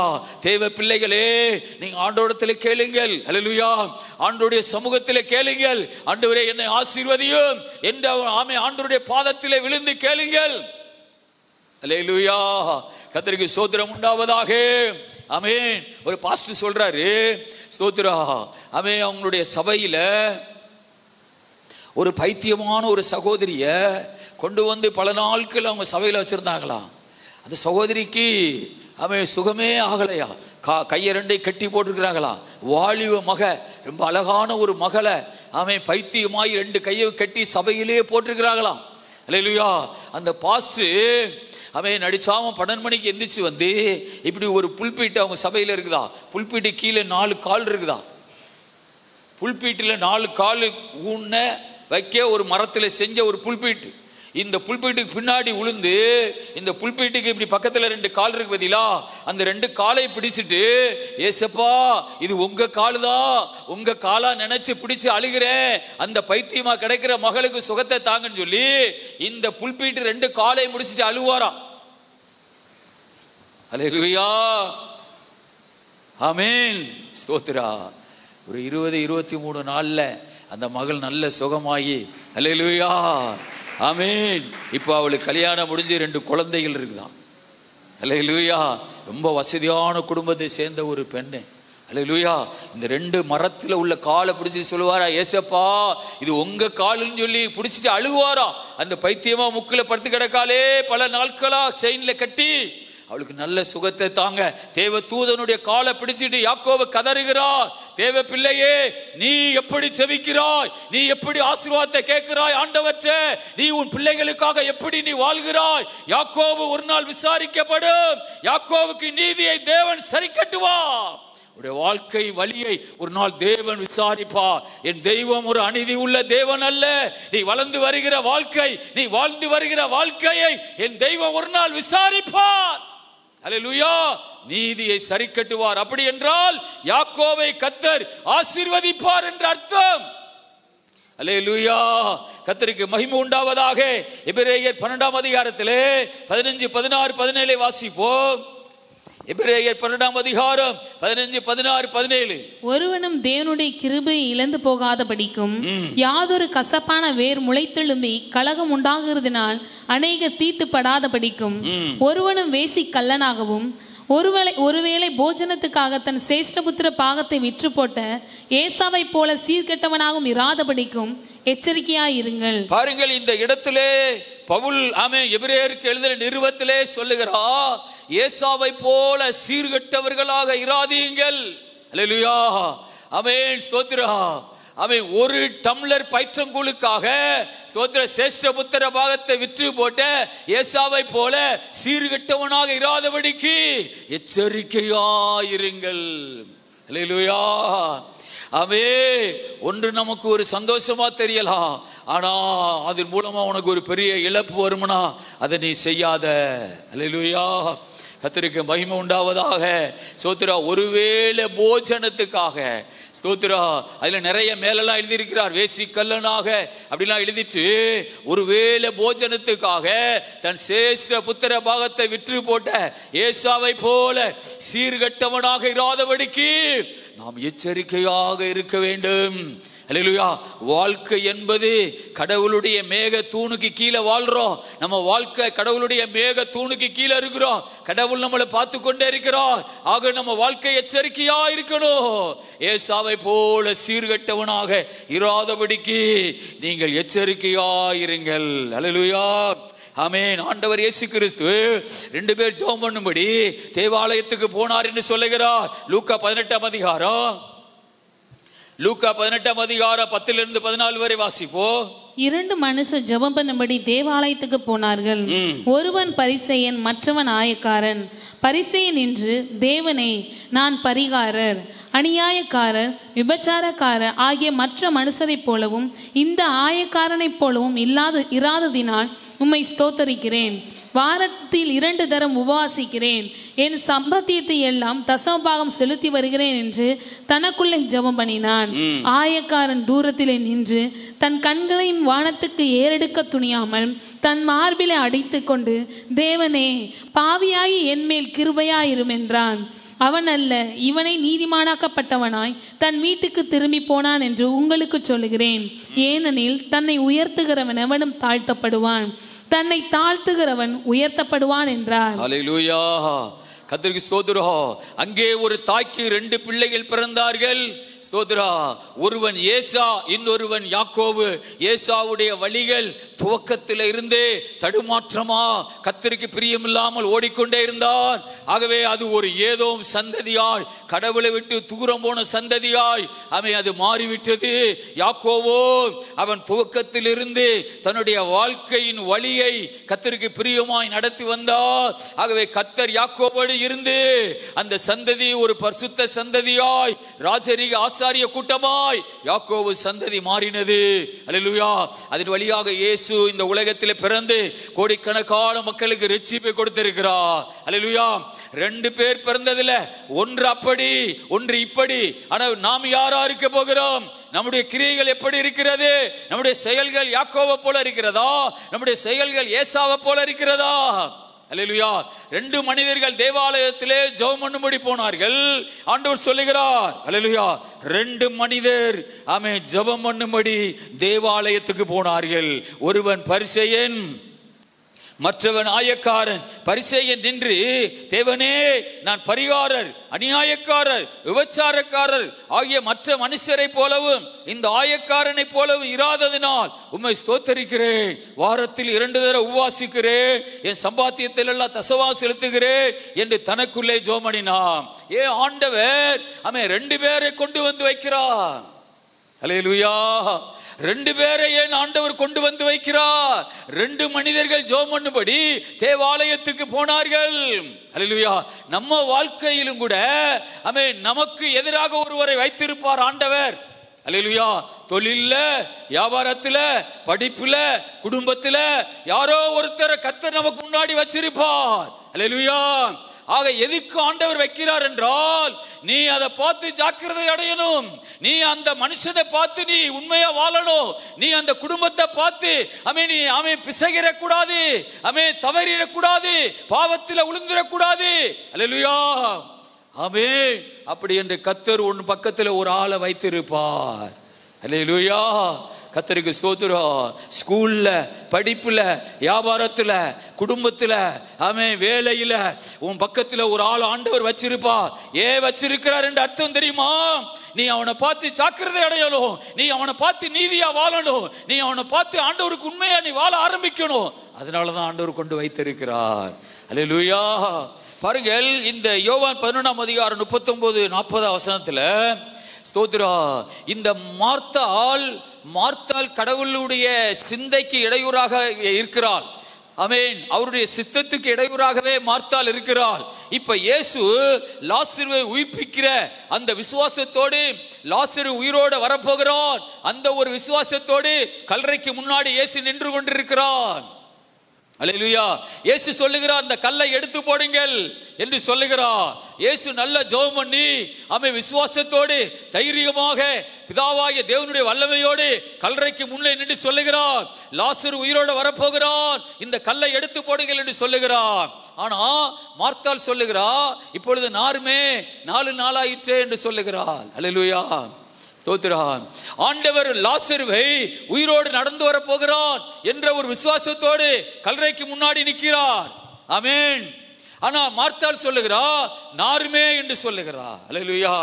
தேவ பிள்ளைகளே, நீங்க ஆண்டவரிடத்தில் கேளுங்கள். அல்லேலூயா. ஆண்டவருடைய சமூகத்திலே கேளுங்கள். ஆண்டவரே என்னை ஆசீர்வதியும் என்று ஆண்டவருடைய பாதத்திலே விழுந்து கேளுங்கள். அல்லேலூயா. கர்த்தருக்கு ஸ்தோத்திரம் உண்டாவதாக. ஆமென். ஒரு பாஸ்டர் சொல்றாரு, ஸ்தோத்திரம். ஆமென். அவங்களுடைய சபையில ஒரு பைத்தியமான ஒரு சகோதரிய கொண்டு வந்து பல நாட்கள் அவங்க சபையில் வச்சிருந்தாங்களாம். அந்த சகோதரிக்கு அவன் சுகமே ஆகலையா. கையை ரெண்டை கட்டி போட்டிருக்கிறாங்களாம். வாலிப மக, ரொம்ப அழகான ஒரு மகளை அவன் பைத்தியமாய் 2 கையை கட்டி சபையிலே போட்டிருக்கிறாங்களாம். அல்லேலூயா. அந்த பாஸ்டர் அவன் நடிச்சாம 12 மணிக்கு எந்திரிச்சு வந்து இப்படி ஒரு புல்பீட்டு அவங்க சபையில் இருக்குதா. புல்பீட்டு கீழே 4 கால் இருக்குதா. புல்பீட்டில் 4 கால் ஊன்ன வைக்க ஒரு மரத்தில் செஞ்ச ஒரு புல்பீட்டு. இந்த புல்பீட்டுக்கு பின்னாடி உளுந்து இந்த புல்பீட்டுக்கு இப்படி பக்கத்தில் 2 கால் இருக்கு பதிலா, அந்த 2 காலை பிடிச்சிட்டு, ஏசப்பா இது உங்க காலு தான், உங்க காலா நினைச்சு பிடிச்சு அழுகிறேன், அந்த பைத்தியமா கிடைக்கிற மகளுக்கு சுகத்தை தாங்கன்னு சொல்லி இந்த புல்பீட்டு 2 காலை முடிச்சுட்டு அழுவாராம். அல்லேலூயா. ஆமென். ஸ்தோத்திரா. ஒரு 20-23 நாள்ல அந்த மகள் நல்ல சுகமாகி, அல்லேலூயா ஆமென். இப்போ அவளுக்கு கல்யாணம் முடிஞ்சு 2 குழந்தைகள் இருக்குதான். அல்லேலூயா. ரொம்ப வசதியான குடும்பத்தை சேர்ந்த ஒரு பெண்ணு. அல்லேலூயா. இந்த 2 மரத்தில் உள்ள காலை பிடிச்சி சொல்லுவாரா, ஏசப்பா இது உங்க காலுன்னு சொல்லி பிடிச்சிட்டு அழுவாரா. அந்த பைத்தியமா முக்கில் படுத்து கிடக்காலே பல நாட்களா செயின்ல கட்டி அவளுக்கு நல்ல சுகத்தை தாங்க. தேவ தூதனுடைய காலை பிடிச்சிட்டு யாக்கோபு கதறுகிறார், தேவ பிள்ளையே நீ எப்படி செபிக்கிறாய், நீ எப்படி ஆசீர்வாதத்தை கேட்கிறாய் ஆண்டவரே, நீ உன் பிள்ளைகளுக்காக எப்படி நீ வாழ்கிறாய். யாக்கோபு ஒரு நாள் விசாரிக்கப்படும், யாக்கோபுக்கு நீதியை தேவன் சரி கட்டுவார். உடைய வாழ்க்கை வழியை ஒரு நாள் தேவன் விசாரிப்பார். என் தெய்வம் ஒரு அநீதி உள்ள தேவன் அல்ல. நீ வளர்ந்து வருகிற வாழ்க்கை, நீ வாழ்ந்து வருகிற வாழ்க்கையை என் தெய்வம் ஒரு நாள் விசாரிப்பார். அல்லேலூயா. நீதியை சரி கட்டுவார். அப்படி என்றால் யாக்கோபை கர்த்தர் ஆசீர்வதிப்பார் என்ற அர்த்தம். அல்லேலூயா. கர்த்தருக்கு மகிமை உண்டாவதாக. எபிரேயர் 12ஆம் அதிகாரத்திலே 15, 16, 17 வாசிப்போம். எபிரேயர் 12ஆம் அதிகாரம் 15, 16, 17. ஒருவனும் தேவனுடைய கிருபையை இழந்து போகாதபடிக்கும் யாதொரு கசப்பான வேர் முளைத்தெழும்பி கலகம் உண்டாகிறதுனால் அநேக தீட்டுப்படாதபடிக்கும் ஒருவனும் வேசி கள்ளனாகவும் ஒருவேளை போஜனத்துக்காக தன் சேஷ்டபுத்திர பாகத்தை விற்று போட்ட ஏசாவை போல சீர்கெட்டவனாகவும் இராதபடிக்கும் எச்சரிக்கையாயிருங்கள். பாருங்கள், இந்த இடத்திலே பவுல் எபிரேயருக்கு எழுதின நிருபத்திலே சொல்லுகிறார், ஏசாவை போல சீர்கெட்டவர்களாக இராதீங்கள். அல்லேலூயா. ஆமென். ஸ்தோத்திரம். அவன் 1 டம்ளர் பயிற்றங்கூழுக்காக ஸ்தோத்திர சேஷ்டபுத்திர பாகத்தை விற்று போட்ட ஏசாவை போல சீர்கெட்டவனாக இராதபடிக்கு எச்சரிக்கையாயிருங்கள். அல்லேலூயா. அவே ஒன்று நமக்கு ஒரு சந்தோஷமா தெரியலாம், ஆனா அதன் மூலமா உனக்கு ஒரு பெரிய இழப்பு வரும்னா அதை நீ செய்யாத. அல்லேலூயா, கர்த்தருக்கு மகிமை உண்டாவதாக. ஸ்தோத்திரா. ஒருவேளை போஜனத்துக்காக, ஸ்தோத்திரா, அதுல நிறைய மேலெல்லாம் எழுதியிருக்கிறார், வேசி கல்லனாக அப்படிலாம் எழுதிட்டு, ஒருவேளை போஜனத்துக்காக தன் சேஷ்ட புத்திர பாகத்தை விற்று போட்ட ஏசாவை போல சீர்கட்டவனாக இராதபடிக்கு நாம் எச்சரிக்கையாக இருக்க வேண்டும். அல்லேலூயா. வாழ்க்கை என்பது கடவுளுடைய மேக தூணுக்கு கீழே வாழ்றோம். நம்ம வாழ்க்கை கடவுளுடைய மேக தூணுக்கு கீழே இருக்கிறோம். கடவுள் நம்மளை பார்த்து கொண்டே இருக்கிறார். ஆக நம்ம வாழ்க்கை எச்சரிக்கையா இருக்கணும். ஏசாவை போல சீர்கட்டவனாக இராதபடிக்கு நீங்கள் எச்சரிக்கையா இருங்கள். அல்லேலூயா, ஆமென். ஆண்டவர் இயேசு கிறிஸ்து 2 பேர் ஜெபம் பண்ணும்படி தேவாலயத்துக்கு போனார் என்று சொல்லுகிறார். லூக்கா 18ஆம் அதிகாரம், லூக்கா 18ஆம் அதிகாரம் 10 - 14 வரை வாசிப்போ. 2 மனுஷர் ஜெபம் பண்ணும்படி தேவாலயத்துக்கு போனார்கள். ஒருவன் பரிசேயன், மற்றவன் ஆயக்காரன். பரிசேயன் நின்று, தேவனே, நான் பரிகாரர், அநியாயக்காரர், விபச்சாரக்காரர் ஆகிய மற்ற மனுஷரைப் போலவும் இந்த ஆயக்காரனைப் போலவும் இராததினால் உம்மை ஸ்தோத்தரிக்கிறேன். வாரத்தில் 2 தரம் உபவாசிக்கிறேன். என் சம்பாத்தியத்தை எல்லாம் தசமபாகம் செலுத்தி வருகிறேன் என்று தனக்குள்ளே ஜெபம் பண்ணினான். ஆயக்காரன் தூரத்திலே நின்று தன் கண்களின் வானத்துக்கு ஏறெடுக்க துணியாமல் தன் மார்பிலை அடித்து கொண்டு, தேவனே, பாவியாகி என்மேல் கிருபையாயிரும் என்றான். அவன் அல்ல, இவனை நீதிமானாக்கப்பட்டவனாய் தன் வீட்டுக்கு திரும்பி போனான் என்று உங்களுக்கு சொல்லுகிறேன். ஏனெனில் தன்னை உயர்த்துகிறவன் எவனும் தாழ்த்தப்படுவான், தன்னை தாழ்த்துகிறவன் உயர்த்தப்படுவான் என்றார். அல்லேலூயா, கர்த்தருக்கு ஸ்தோத்திரம். அங்கே ஒரு தாய்க்கு 2 பிள்ளைகள் பிறந்தார்கள். ஸ்தோத்திரா. ஒருவன் ஏசா, இன்னொருவன் யாக்கோபு. ஏசாவுடைய வழிகள் துவக்கத்தில் இருந்தே தடுமாற்றமா, கர்த்தருக்கு பிரியமில்லாமல் ஓடிக்கொண்டே இருந்தான். ஆகவே அது ஒரு ஏதோ சந்ததியாய், கடவுளை விட்டு தூரம் போன சந்ததியாய் அது மாறிவிட்டது. யாக்கோபோ அவன் துவக்கத்தில் இருந்து தன்னுடைய வாழ்க்கையின் வழியை கர்த்தருக்கு பிரியமாய் நடத்தி வந்தார். ஆகவே கர்த்தர் யாக்கோபோடு இருந்து அந்த சந்ததி ஒரு பரிசுத்த சந்ததியாய், ராஜரீக ஆசாரிய கூட்டமாய் யாக்கோபு சந்ததி மாறினது. அல்லேலூயா. அதன் வழியாக இயேசு இந்த உலகத்தில் பிறந்து கோடிக்கணக்கான மக்களுக்கு ரட்சிப்பை கொடுத்திருக்கிறார். அல்லேலூயா. 2 பேர் பிறந்ததுல ஒன்று அப்படி, ஒன்று இப்படி. ஆனால் நாம் யாரா இருக்க போகிறோம்? நம்முடைய கிரியைகள் எப்படி இருக்கிறது? நம்முடைய செயல்கள் யாக்கோபை போல இருக்கிறதா? நம்முடைய செயல்கள் ஏசாவை போல இருக்கிறதா? அல்லேலூயா. 2 மனிதர்கள் தேவாலயத்திலே ஜெபம் பண்ணும்படி போனார்கள். ஆண்டவர் சொல்லுகிறார், அல்லேலூயா, 2 மனிதர் ஜெபம் பண்ணும்படி தேவாலயத்துக்கு போனார்கள். ஒருவன் பரிசேயன், மற்றவன் ஆயக்காரன். பரிசேயன் நின்று, தேவனே, நான் பரிகாரர், அநியாயக்காரர், விபச்சாரக்காரர் ஆகிய மற்ற மனுஷரை போலவும் இந்த ஆயக்காரனை போலவும் இராததினால் உம்மை ஸ்தோத்தரிக்கிறேன். வாரத்தில் 2 தடவை உபவாசிக்கிறேன். என் சம்பாத்தியத்தில் எல்லாம் தசவா செலுத்துகிறேன் என்று தனக்குள்ளே ஜெபம் பண்ணினான். ஆண்டவர் 2 பேரை கொண்டு வந்து வைக்கிறார். அல்லேலூயா. 2 பேரை ஏன் ஆண்டவர் கொண்டு வந்து வைக்கிறார்? 2 மனிதர்கள் ஜெபம் பண்ணும்படி தேவாலயத்துக்கு போனார்கள். அல்லேலூயா. நம்ம வாழ்க்கையிலும் கூட நமக்கு எதிராக ஒருவரை வைத்திருப்பார் ஆண்டவர். அல்லேலூயா. தொழில்ல, வியாபாரத்துல, படிப்புல, குடும்பத்துல யாரோ ஒருத்தரை கர்த்தர் நமக்கு முன்னாடி வச்சிருப்பார். அல்லேலூயா. ஆக எதுக்கு ஆண்டவர் வைக்கிறார் என்றால், நீ அதை பார்த்து ஜாக்கிரதை அடையணும். நீ அந்த மனுஷனை பார்த்து நீ உண்மையா வாழணும். நீ அந்த குடும்பத்தை பார்த்து நீ பிசகிடக்கூடாது, தவறிடக்கூடாது, பாவத்தில் விழுந்துடக்கூடாது. அல்லேலூயா. அப்படி என்று கர்த்தர் உன் பக்கத்தில் ஒரு ஆளை வைத்திருப்பார். அல்லேலூயா. கர்த்தருக்கு ஸ்தோத்திரம். ஸ்கூல்ல, படிப்புல, வியாபாரத்துல, குடும்பத்துல, வேலையில உன் பக்கத்துல ஒரு ஆள் ஆண்டவர் வச்சிருப்பா. வச்சிருக்கிறார் என்று அர்த்தம் தெரியுமா? நீ அவனை பார்த்து ஜாக்கிரதை அடையணும். நீ அவனை பார்த்து நீதியா வாழணும். நீ அவனை பார்த்து ஆண்டவருக்கு உண்மையா நீ வாழ ஆரம்பிக்கணும். அதனாலதான் ஆண்டவர் கொண்டு வைத்திருக்கிறார். அல்லேலூயா. பாருங்கள், இந்த யோவான் 11ஆம் அதிகாரம் 39-40 வசனத்துல, ஸ்தோத்திரா, இந்த மார்த்தாள் கடவுளுடைய சிந்தைக்கு இடையூறாக இருக்கிறாள். அவருடைய சித்தத்துக்கு இடையூறாகவே மார்த்தாள் இருக்கிறாள். இப்ப இயேசு லாசருவை உயிர்ப்பிக்கிற அந்த விசுவாசத்தோடு, லாசரு உயிரோடு வரப்போகிறான் அந்த ஒரு விசுவாசத்தோடு கல்லறைக்கு முன்னாடி இயேசு நின்று கொண்டிருக்கிறான். அல்லேலூயா. இயேசு சொல்லுகிறார், அந்த கல்லை எடுத்து போடுங்கள் என்று சொல்லுகிறார். இயேசு நல்ல ஜெபம் பண்ணி அவன் விசுவாசத்தோடு தைரியமாக பிதாவாகிய தேவனுடைய வல்லமையோடு கல்லறைக்கு முன்னே நின்று சொல்லுகிறார், லாசரு உயிரோடு வரப்போகிறான், இந்த கல்லை எடுத்து போடுங்கள் என்று சொல்லுகிறார். ஆனா மார்த்தாள் சொல்லுகிறார், இப்பொழுது நாருமே 4 நாளாயிற்றே என்று சொல்லுகிறார். அல்லேலூயா. ஆண்டவர் லாசருவை உயிரோடு நடந்து வர போகிறான் என்ற ஒரு விசுவாசத்தோடு கல்லறைக்கு முன்னாடி நிற்கிறார். ஆமென். ஆனா மார்த்தாள் சொல்லுகிறார், நாருமே என்று சொல்லுகிறார். அல்லேலூயா.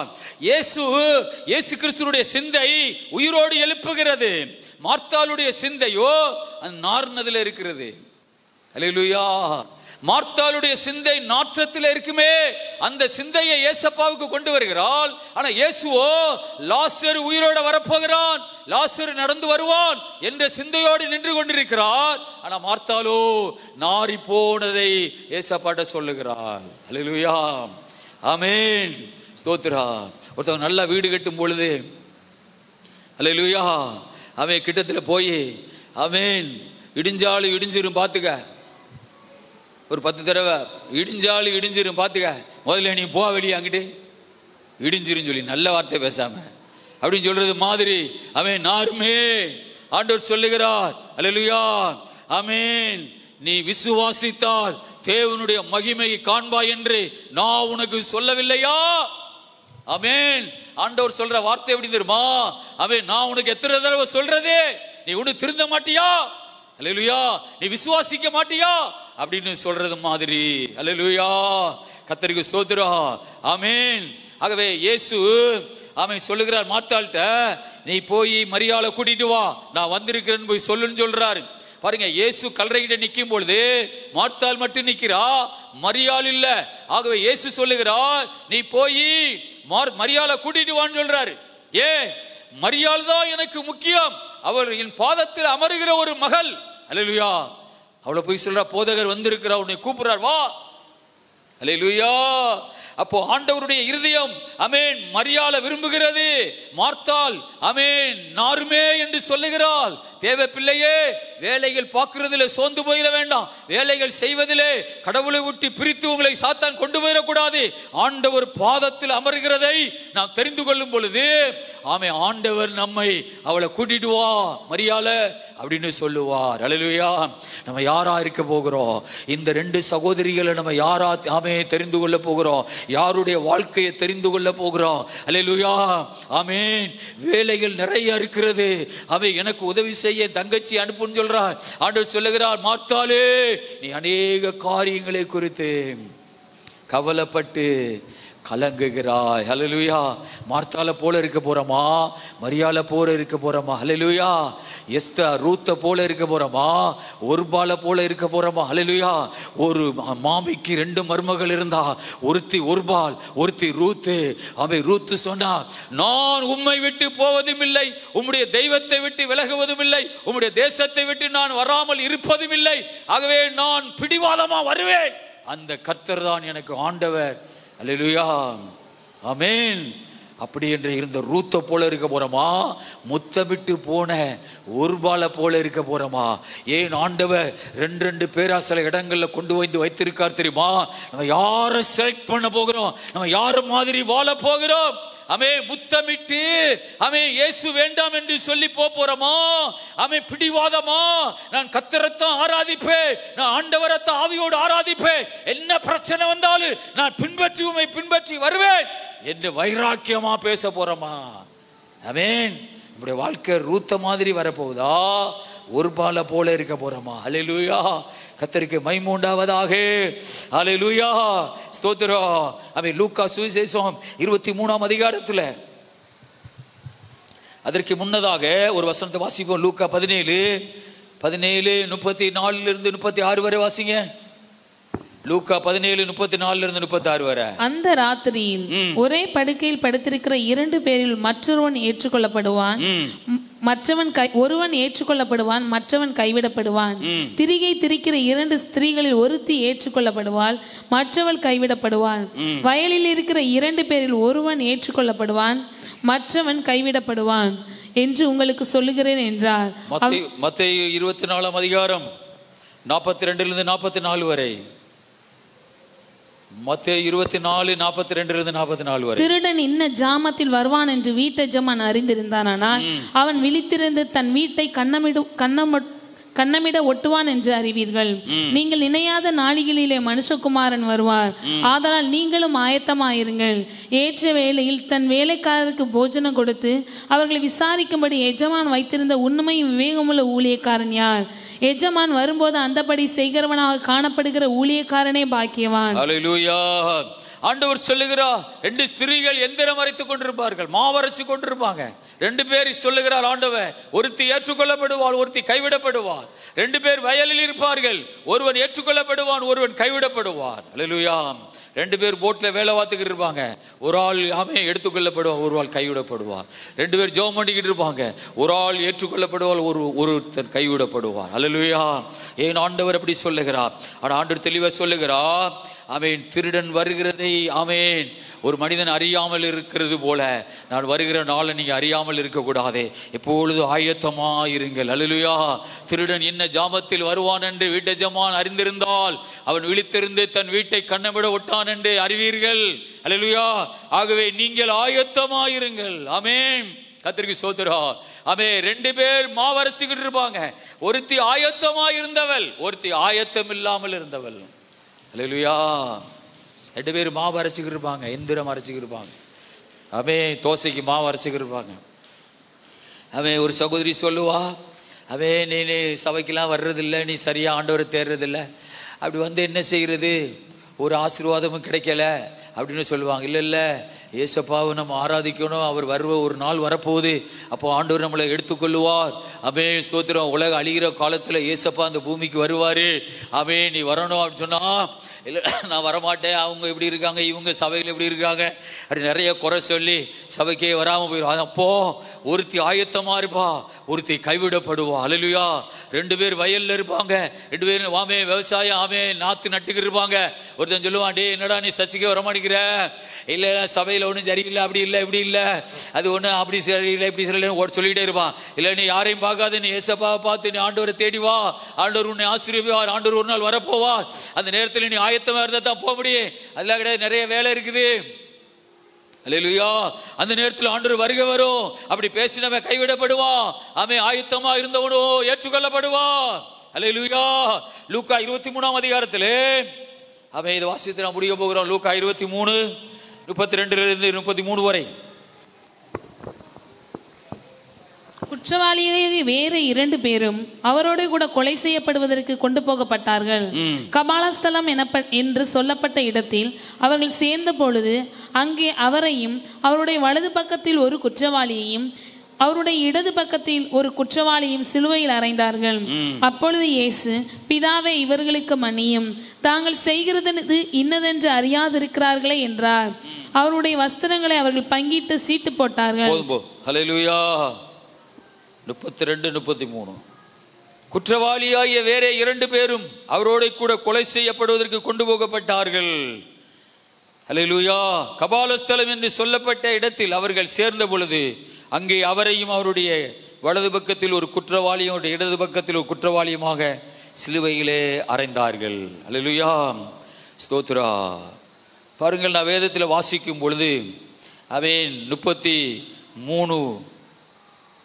இயேசு கிறிஸ்துவுடைய சிந்தை உயிரோடு எழுப்புகிறது. மார்த்தாளுடைய சிந்தையோ அந்த நார்னதுல இருக்கிறது. அல்லேலூயா. மார்த்தாளுடைய சிந்தை நாற்றத்தில் இருக்குமே, அந்த சிந்தையை இயேசப்பாவுக்கு கொண்டு வருகிறாள். ஆனா இயேசுவோ லாசரு உயிரோட வரப்போகிறான், லாசரு நடந்து வருவான் என்ற சிந்தையோடு நின்று கொண்டிருக்கிறார். ஆனா மார்த்தாளோ நாரி போனதை இயேசப்பாட்ட சொல்லுகிறார். அல்லேலூயா. ஆமென். ஸ்தோத்திரம். ஒருத்தவன் நல்ல வீடு கட்டும் பொழுது, அல்லேலூயா, அவன் கிட்டத்தில் போய் ஆமென் இடிஞ்சாலும் இடிஞ்சிரும் பார்த்துக்க, ஒரு 10 தடவை இடிஞ்சாலும் இடிஞ்சிரும் பார்த்துக்க, முதல்ல நீ போ வெளியே அங்கிட்டு இடிஞ்சிரும் சொல்லி நல்ல வார்த்தை பேசாம அப்படின்னு சொல்றது மாதிரி அவன் நாருமே ஆண்டவர் சொல்லுகிறார். அல்லேலூயா. ஆமென். நீ விசுவாசித்தால் தேவனுடைய மகிமையை காண்பாய் என்று நான் உனக்கு சொல்லவில்லையா? ஆமென். ஆண்டவர் சொல்ற வார்த்தை எப்படி தெரியுமா? ஆமென். நான் உனக்கு எத்தனை தடவை சொல்றது, நீ ஒண்ணு திருந்த மாட்டியா? அல்லேலூயா. நீ விசுவாசிக்க மாட்டியா அப்படின்னு சொல்றது மாதிரி. அல்லேலூயா. கர்த்தருக்கு ஸ்தோத்திரம். ஆமென். ஆகவே இயேசு ஆமென் சொல்லுகிறார் மார்த்தாள்கிட்ட, நீ போய் மரியாளை கூட்டிட்டு வா, நான் வந்திருக்கிறேன்னு போய் சொல்லுன்னு சொல்றாரு. பாருங்க, இயேசு கல்லறையிட்ட நிற்கும் பொழுது மார்த்தாள் மட்டும் நிற்கிறா, மரியாள் இல்ல. ஆகவே இயேசு சொல்லுகிறார், நீ போய் மரியாளை கூட்டிட்டு வான்னு சொல்றாரு. மரியாள் தான் எனக்கு முக்கியம், அவள் என் பாதத்தில் அமருகிற ஒரு மகள். அல்லேலூயா. அவளை போய் சொல்றா, போதகர் வந்திருக்கிறா, உன்னை கூப்பிடுறார், வா. அல்லேலூயா. அப்போ ஆண்டவருடைய இருதயம் ஆமென் மரியாளை விரும்புகிறது. மார்த்தாள் ஆமென் நாருமே என்று சொல்லுகிறாள். தேவ பிள்ளையே, வேலைகள் பார்க்கிறதுல சோர்ந்து போயிட வேண்டாம். வேலைகள் செய்வதிலே கடவுளை விட்டு பிரித்து உங்களை சாத்தான் கொண்டு போயிடக்கூடாது. ஆண்டவர் பாதத்தில் அமர்கிறதை நாம் தெரிந்து கொள்ளும் பொழுது ஆமென் ஆண்டவர் நம்மை அவளை கூட்டிட்டு வா மரியாளை அப்படின்னு சொல்லுவார். அல்லேலூயா. நம்ம யாரா இருக்க போகிறோம்? இந்த 2 சகோதரிகளை நம்ம யாரா ஆமென் தெரிந்து கொள்ள போகிறோம்? யாருடைய வாழ்க்கையை தெரிந்து கொள்ள போகிறோம்? அல்லேலூயா. ஆமென். வேலைகள் நிறைய இருக்கிறது. அவன் எனக்கு உதவி செய்ய தங்கச்சி அனுப்புன்னு சொல்றார். ஆண்டவர் சொல்லுகிறார், மார்த்தாளே, நீ அநேக காரியங்களை குறித்து கவலைப்பட்டு கலங்குகிறாய். ஹல்லேலூயா. மார்த்தாளை போல இருக்க போறோமா? மரியாளை போல இருக்க போறோமா? ஹல்லேலூயா. எஸ்தர் ரூத்தை போல இருக்க போறோமா? ஒர்பாலை போல இருக்க போறோமா? ஹல்லேலூயா. ஒரு மாமிக்கு 2 மருமகள் இருந்தா, ஒருத்தி ஒர்பால், ஒருத்தி ரூத்து. அவன் ரூத்து சொன்னா, நான் உம்மை விட்டு போவதும் இல்லை, உம்முடைய தெய்வத்தை விட்டு விலகுவதும் இல்லை, உம்முடைய தேசத்தை விட்டு நான் வராமல் இருப்பதும் இல்லை, ஆகவே நான் பிடிவாதமா வருவேன். அந்த கர்த்தர் தான் எனக்கு ஆண்டவர். அல்லேலூயா. ஆமென். அப்படி என்று இருந்த ரூத்தை போல இருக்க போறோமா? முத்தமிட்டு போன ஒருபாலை போல இருக்க போறோமா? ஏன் ஆண்டவர் 2 பேரா சில இடங்கள்ல கொண்டு வந்து வைத்திருக்கார் தெரியுமா? நம்ம யாரை செலக்ட் பண்ண போகிறோம்? நம்ம யார மாதிரி வாழ போகிறோம்? முத்தமிட்டு இயேசு வேண்டாம் என்று சொல்லி போறோமா? பிடிவாதமா நான் கர்த்தரைத்தான் ஆராதிப்பேன், நான் ஆண்டவரைத்தான் ஆவியோடு ஆராதிப்பேன், என்ன பிரச்சனை வந்தாலும் நான் பின்பற்றி வருவேன் என்று வைராக்கியமா பேச போறோமா? ஆமென். நம்முடைய வாழ்க்கை ரூத்த மாதிரி வரப்போகுதா? ஒருபாலை போல இருக்க போறோமா? அல்லேலூயா. கர்த்தருக்கு மகிமை உண்டாவதாக. அல்லேலூயா. ஸ்தோத்திரம். ஆமென். லூக்கா சுவிசேஷம் 23ஆம் அதிகாரத்தில் அதற்கு முன்னதாக ஒரு வசனத்தை வாசிப்போம். லூக்கா 17:34 36 வரை வாசிங்க. லூக்கா 17:34 வரை. அந்த ராத்திரியில் ஒரே படுக்கையில் படுத்திருக்கிற 2 பேரில் மற்றொருவன் ஏற்றுக்கொள்ளப்படுவான், ஒருவன் ஏற்றுக்கொள்ளப்படுவான், மற்றவன் கைவிடப்படுவான். திரிகை திரிக்கிற 2 ஸ்திரீகளில் ஒருத்தி ஏற்றுக்கொள்ளப்படுவாள், மற்றவள் கைவிடப்படுவாள். வயலில் இருக்கிற 2 பேரில் ஒருவன் ஏற்றுக்கொள்ளப்படுவான், மற்றவன் கைவிடப்படுவான் என்று உங்களுக்கு சொல்லுகிறேன் என்றார். மத்தேயு 24 அதிகாரம் 42 44 வரை. மத்தேயு 24 42 44 வரை. திருடன் இன்ன ஜாமத்தில் வருவான் என்று வீட்டெஜமான் அறிந்திருந்தானால் அவன் விழித்திருந்து தன் வீட்டை கண்ணமிட ஒட்டுவான் என்று அறிவீர்கள். நீங்கள் நினையாத நாளிகளிலே மனுஷகுமாரன் வருவார். ஆதலால் நீங்களும் ஆயத்தமாயிருங்கள். ஏற்ற வேளையில் தன் வேலைக்காரருக்கு போஜனம் கொடுத்து அவர்களை விசாரிக்கும்படி எஜமான் வைத்திருந்த உண்மையும் விவேகமுள்ள ஊழியக்காரன் யார்? எஜமான் வரும்போது அந்தபடி செய்கிறவனாக காணப்படுகிற ஊழியக்காரனே பாக்கியவான். அல்லேலூயா. ஆண்டவர் சொல்லுகிறார், 2 ஸ்திரீகள் எந்திரம் அரைத்துக் கொண்டிருப்பார்கள், மாவரைச்சு கொண்டிருப்பாங்க. 2 பேர் சொல்லுகிறார் ஆண்டவர், ஒருத்தி ஏற்றுக்கொள்ளப்படுவாள், ஒருத்தி கைவிடப்படுவாள். 2 பேர் வயலில் இருப்பார்கள், ஒருவன் ஏற்றுக்கொள்ளப்படுவான், ஒருவன் கைவிடப்படுவான். அல்லேலூயா. 2 பேர் போட்ல வேலை பார்த்துக்கிட்டு இருப்பாங்க, ஒரு ஆள் எடுத்துக்கொள்ளப்படுவான், ஒரு ஆள் கைவிடப்படுவான். 2 பேர் ஜெபம் பண்ணிக்கிட்டு இருப்பாங்க, ஒரு ஆள் ஏற்றுக்கொள்ளப்படுவாள், ஒருத்தர் கைவிடப்படுவான். அல்லேலூயா. ஏன் ஆண்டவர் அப்படி சொல்லுகிறார்? ஆனால் ஆண்டவர் தெளிவாக சொல்லுகிறார், ஆமென், திருடன் வருகிறதை ஆமென் ஒரு மனிதன் அறியாமல் இருக்கிறது போல நான் வருகிற நாளை நீங்க அறியாமல் இருக்கக்கூடாது. எப்பொழுது ஆயத்தமாயிருங்கள். அல்லேலூயா. திருடன் என்ன ஜாமத்தில் வருவான் என்று வீட்டெஜமான் அறிந்திருந்தால் அவன் விழித்திருந்து தன் வீட்டை கண்ணமிட ஒட்டான் என்று அறிவீர்கள். அல்லேலூயா. ஆகவே நீங்கள் ஆயத்தமாயிருங்கள். ஆமென். கர்த்தருக்கு ஸ்தோத்திரம். ஆமென். 2 பேர் மாவரைச்சுக்கிட்டு இருப்பாங்க, ஒருத்தி ஆயத்தமாயிருந்தவள், ஒருத்தி ஆயத்தம் இல்லாமல் இருந்தவள். அல்லேலூயா. 2 பேர் மாவு அரைச்சிக்கிட்டு இருப்பாங்க, எந்திரம் அரைச்சிக்கிட்டு இருப்பாங்க. அவன் தோசைக்கு மாவு அரைச்சிக்கிட்டு இருப்பாங்க. அவன் ஒரு சகோதரி சொல்லுவா, அவன் நீ சபைக்கெல்லாம் வர்றதில்லை, நீ சரியாக ஆண்டவரை தேடுறதில்லை, அப்படி வந்து என்ன செய்கிறது, ஒரு ஆசீர்வாதமும் கிடைக்கல அப்படின்னு சொல்லுவாங்க. இல்லை இல்லை, ஏசப்பாவை நம்ம ஆராதிக்கணும், அவர் ஒரு நாள் வரப்போகுது, அப்போ ஆண்டவர் நம்மளை எடுத்துக்கொள்ளுவார். அமே ஸ்தோத்திரம். உலக அழிகிற காலத்தில் ஏசப்பா அந்த பூமிக்கு வருவார், அமே நீ வரணும் அப்படின்னு சொன்னால், இல்லை நான் வரமாட்டேன், அவங்க இப்படி இருக்காங்க, இவங்க சபையில் இப்படி இருக்காங்க, அப்படி நிறைய குறை சொல்லி சபைக்கே வராமல் போயிடும். அப்போ ஒருத்தி ஆயத்தமாக இருப்பா, ஒருத்தி கைவிடப்படுவா. அல்லேலூயா. 2 பேர் வயலில் இருப்பாங்க, 2 பேரும் ஆமே விவசாயம் ஆமே நாற்று நட்டுக்கிட்டு இருப்பாங்க. ஒருத்தன் சொல்லுவான், டே என்னடா நீ சர்ச்சுக்கே வரமாட்டேங்கிற, இல்லை சபையில் ஒன்றும் சரியில்லை, அப்படி இல்லை இப்படி இல்லை, அது ஒன்றும் அப்படி சரியில்லை இப்படி சரியில்லை சொல்லிக்கிட்டே இருப்பான். இல்லை நீ யாரையும் பார்க்காத, நீ ஏசப்பாவை பார்த்து நீ ஆண்டவரை தேடி வா, ஆண்டவர் உன்னை ஆசீர்வதிப்பார், ஆண்டவர் ஒரு நாள் வரப்போவா, அந்த நேரத்தில் நீ ஆயத்தமா இருந்தா தான் போக முடியும். அதெல்லாம் கிடையாது, நிறைய வேலை இருக்குது. அல்லேலூயா. அந்த நேரத்தில் ஆண்டவர் வருகை வரும். அப்படி பேசினவன் கைவிடப்படுவான், அவன் ஆயத்தமா இருந்தவனோ ஏற்றுக்கொள்ளப்படுவான். அல்லேலூயா. லூக்கா 23 அதிகாரத்திலே அவன் இதை வாசித்து நான் முடிய போகிறோம். லூக்கா 23 32 33 வரை. குற்றவாளியாக வேறு 2 பேரும் அவரோட கூட கொலை செய்யப்படுவதற்கு கொண்டு போகப்பட்டார்கள். கபாலஸ்தலம் என்று சொல்லப்பட்ட இடத்தில் அவர்கள் சேர்ந்த பொழுது அங்கே அவரையும் அவருடைய வலது பக்கத்தில் ஒரு குற்றவாளியையும் அவருடைய இடது பக்கத்தில் ஒரு குற்றவாளியும் சிலுவையில் அறைந்தார்கள். அப்பொழுது இயேசு, பிதாவே இவர்களுக்கு மன்னியும், தாங்கள் செய்கிறது இன்னதென்று அறியாதிருக்கிறார்களே என்றார். அவருடைய வஸ்திரங்களை அவர்கள் பங்கிட்டு சீட்டு போட்டார்கள். 32 33. குற்றவாளியாகிய வேற 2 பேரும் அவரோட கூட கொலை செய்யப்படுவதற்கு கொண்டு போகப்பட்டார்கள். அல்லேலூயா. கபாலஸ்தலம் என்று சொல்லப்பட்ட இடத்தில் அவர்கள் சேர்ந்த பொழுது அங்கே அவரையும் அவருடைய வலது பக்கத்தில் ஒரு குற்றவாளியும் அவருடைய இடது பக்கத்தில் ஒரு குற்றவாளியுமாக சிலுவையிலே அறைந்தார்கள். அல்லேலூயா. ஸ்தோத்ரா. பாருங்கள், நான் வேதத்தில் வாசிக்கும் பொழுது அவன் 33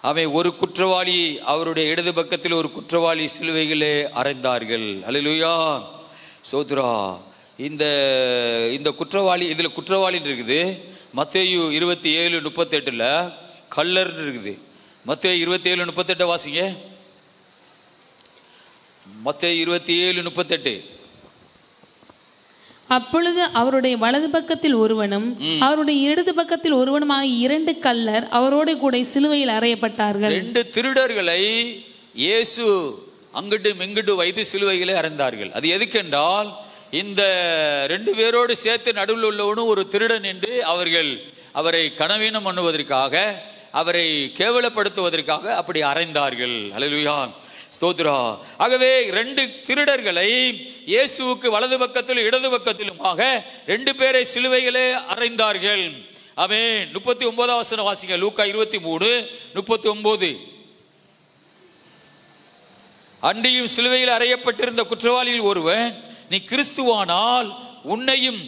அவன் ஒரு குற்றவாளி அவருடைய இடது பக்கத்தில் ஒரு குற்றவாளி சிலுவைகளே அறைந்தார்கள். அல்லேலூயா. சோத்ரா. இந்த குற்றவாளி, இதில் குற்றவாளி இருக்குது. மத்தேயு 27:38 கல்லர் இருக்குது. மத்தேயு 27:38 வாசிங்க. மத்தேயு 27:38. அப்பொழுது அவருடைய வலது பக்கத்தில் ஒருவனும் அவருடைய இடது பக்கத்தில் ஒருவனுமாக 2 கள்ளர் அவரோட கூட சிலுவையில் அறையப்பட்டார்கள். 2 திருடர்களை இயேசு அங்கிட்டும் இங்கிட்டும் வைத்து சிலுவையிலே அறைந்தார்கள். அது எதுக்கென்றால், இந்த 2 பேரோடு சேர்த்து நடுவில் உள்ளவனும் ஒரு திருடன் என்று அவரை கனவீனம் பண்ணுவதற்காக அவரை கேவலப்படுத்துவதற்காக அப்படி அறைந்தார்கள். அல்லேலூயா, ஸ்தோத்திரா. ஆகவே 2 திருடர்களை இயேசுவுக்கு வலது பக்கத்திலும் இடது பக்கத்திலுமாக 2 பேரை சிலுவையிலே அறைந்தார்கள். ஆமென். 39 வசனம் வாசிங்க. லூக்கா 23:39. அன்றியும் சிலுவையில் அறையப்பட்டிருந்த குற்றவாளியில் ஒருவன், நீ கிறிஸ்துவானால் உன்னையும்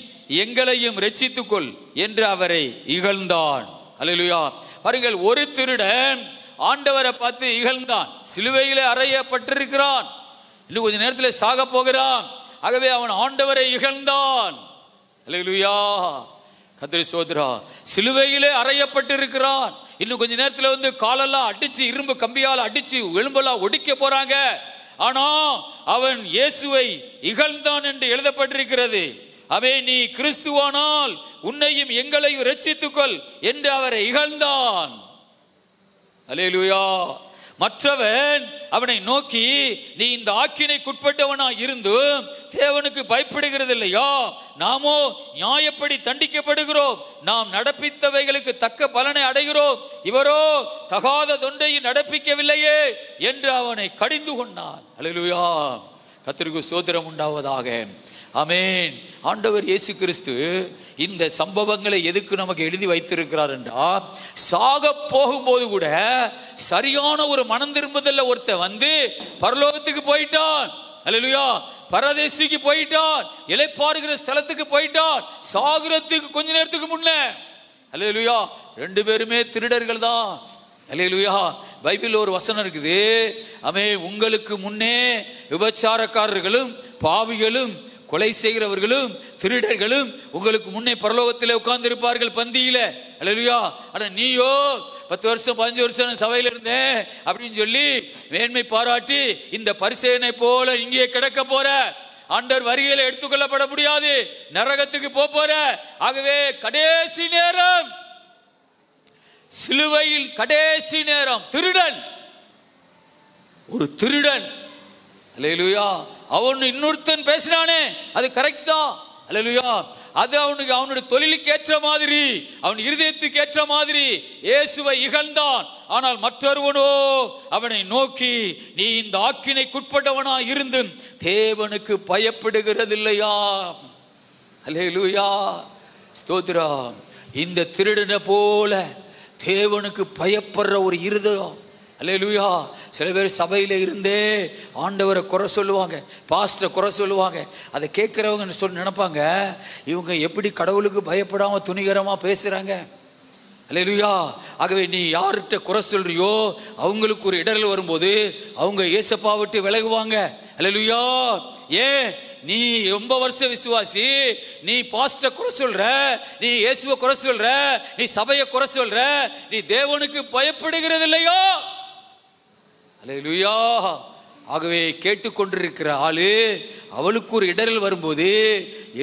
எங்களையும் ரட்சித்துக்கொள் என்று அவரை இகழ்ந்தான். அல்லேலூயா. பாருங்கள், ஒரு திருடன் ஆண்டவரை பார்த்து இகழ்ந்தான். சிலுவையிலே அறையப்பட்டிருக்கிறான், இன்னும் கொஞ்ச நேரத்தில் சாக போகிறான். ஆகவே அவன் ஆண்டவரை இகழ்ந்தான். அல்லேலூயா, கர்த்தரே ஸ்தோத்திரம். சிலுவையிலே அறையப்பட்டிருக்கிறான், இன்னும் கொஞ்ச நேரத்தில் வந்து காலெல்லாம் அடிச்சு, இரும்பு கம்பியால் அடிச்சு எலும்பெல்லாம் ஒடிக்க போறாங்க. ஆனா அவன் இயேசுவை இகழ்ந்தான் என்று எழுதப்பட்டிருக்கிறது. அவன், நீ கிறிஸ்துவானால் உன்னையும் எங்களையும் ரட்சித்துக்கொள் என்று அவரை இகழ்ந்தான். அல்லேலூயா. மற்றவன் அவனை நோக்கி, நீ இந்த ஆக்கினைக்குட்பட்டவனா இருந்தும் தேவனுக்கு பயப்படுகிறது இல்லையா? நாமோ நியாயப்படி தண்டிக்கப்படுகிறோம், நாம் நடப்பித்தவைகளுக்கு தக்க பலனை அடைகிறோம், இவரோ தகாத தொண்டையை நடப்பிக்கவில்லையே என்று அவனை கடிந்து கொண்டான். அல்லேலூயா, கர்த்தருக்கு ஸ்தோத்திரம் உண்டாவதாக. ஆமென். ஆண்டவர் இயேசு கிறிஸ்து இந்த சம்பவங்களை எதுக்கு நமக்கு எழுதி வைத்திருக்கிறார் என்றால், சாக போகும்போது கூட சரியான ஒரு மனம் திரும்புதல்ல ஒருத்தன் வந்து பரலோகத்துக்கு போயிட்டான். அல்லேலூயா, பரதேசிக்கு போயிட்டான், இளைப்பாறுகிற ஸ்தலத்துக்கு போயிட்டான், சாகுறதுக்கு கொஞ்ச நேரத்துக்கு முன்ன. அல்லேலூயா, 2 பேருமே திருடர்கள் தான். அல்லேலூயா. பைபிள் ஒரு வசனம் இருக்குது. ஆமென். உங்களுக்கு முன்னே விபச்சாரக்காரர்களும் பாவிகளும் கொலை செய்கிறவர்களும் திருடர்களும் உங்களுக்கு முன்னே பரலோகத்தில் உட்கார்ந்து இருப்பார்கள் பந்தியில. அல்லேலூயா. ஆனா நீயோ 10 வருஷம் 15 வருஷம் சபையில இருந்தேன் அப்படின்னு சொல்லி மேன்மை பாராட்டி இந்த பரிசேயனை போல இங்கே கிடக்க போற. ஆண்டவர் வருகையில எடுத்துக்கொள்ளப்பட முடியாது, நரகத்துக்கு போற. ஆகவே கடைசி நேரம், சிலுவையில் கடைசி நேரம், திருடன், ஒரு திருடன். அல்லேலூயா. அவன் இன்னொருத்தன் பேசினானே, அது கரெக்ட் தான். அல்லேலூயா. அது அவனுக்கு அவனுடைய தொழிலுக்கு ஏற்ற மாதிரி, அவன் இருதயத்துக்கு ஏற்ற மாதிரி இயேசுவை இகழ்ந்தான். ஆனால் மற்றொருவனோ அவனை நோக்கி, நீ இந்த ஆக்கினைக்குட்பட்டவனா இருந்தும் தேவனுக்கு பயப்படுகிறது இல்லையா? அல்லேலூயா, ஸ்தோத்திரம். இந்த திருடனை போல தேவனுக்கு பயப்படுற ஒரு இருதயம். அல்லேலூயா. சில பேர் சபையில இருந்தே ஆண்டவரை குறை சொல்லுவாங்க, பாஸ்டரை குறை சொல்லுவாங்க. அதை கேட்கிறவங்க சொல்லி நினைப்பாங்க, இவங்க எப்படி கடவுளுக்கு பயப்படாம துணிகரமா பேசுறாங்க. அல்லேலூயா. ஆகவே நீ யார்கிட்ட குறை சொல்றியோ அவங்களுக்கு ஒரு இடர்கள் வரும்போது அவங்க இயேசப்பா விட்டு விலகுவாங்க. அல்லேலூயா. ஏன் நீ ரொம்ப வருஷம் விசுவாசி, நீ பாஸ்டரை குறை சொல்ற, நீ இயேசுவை குறை சொல்ற, நீ சபையை குறை சொல்ற, நீ தேவனுக்கு பயப்படுகிறது இல்லையோ? அல்லேலூயா. ஆகவே கேட்டுக்கொண்டிருக்கிற ஆளு, அவளுக்கு ஒரு இடர்கள் வரும்போது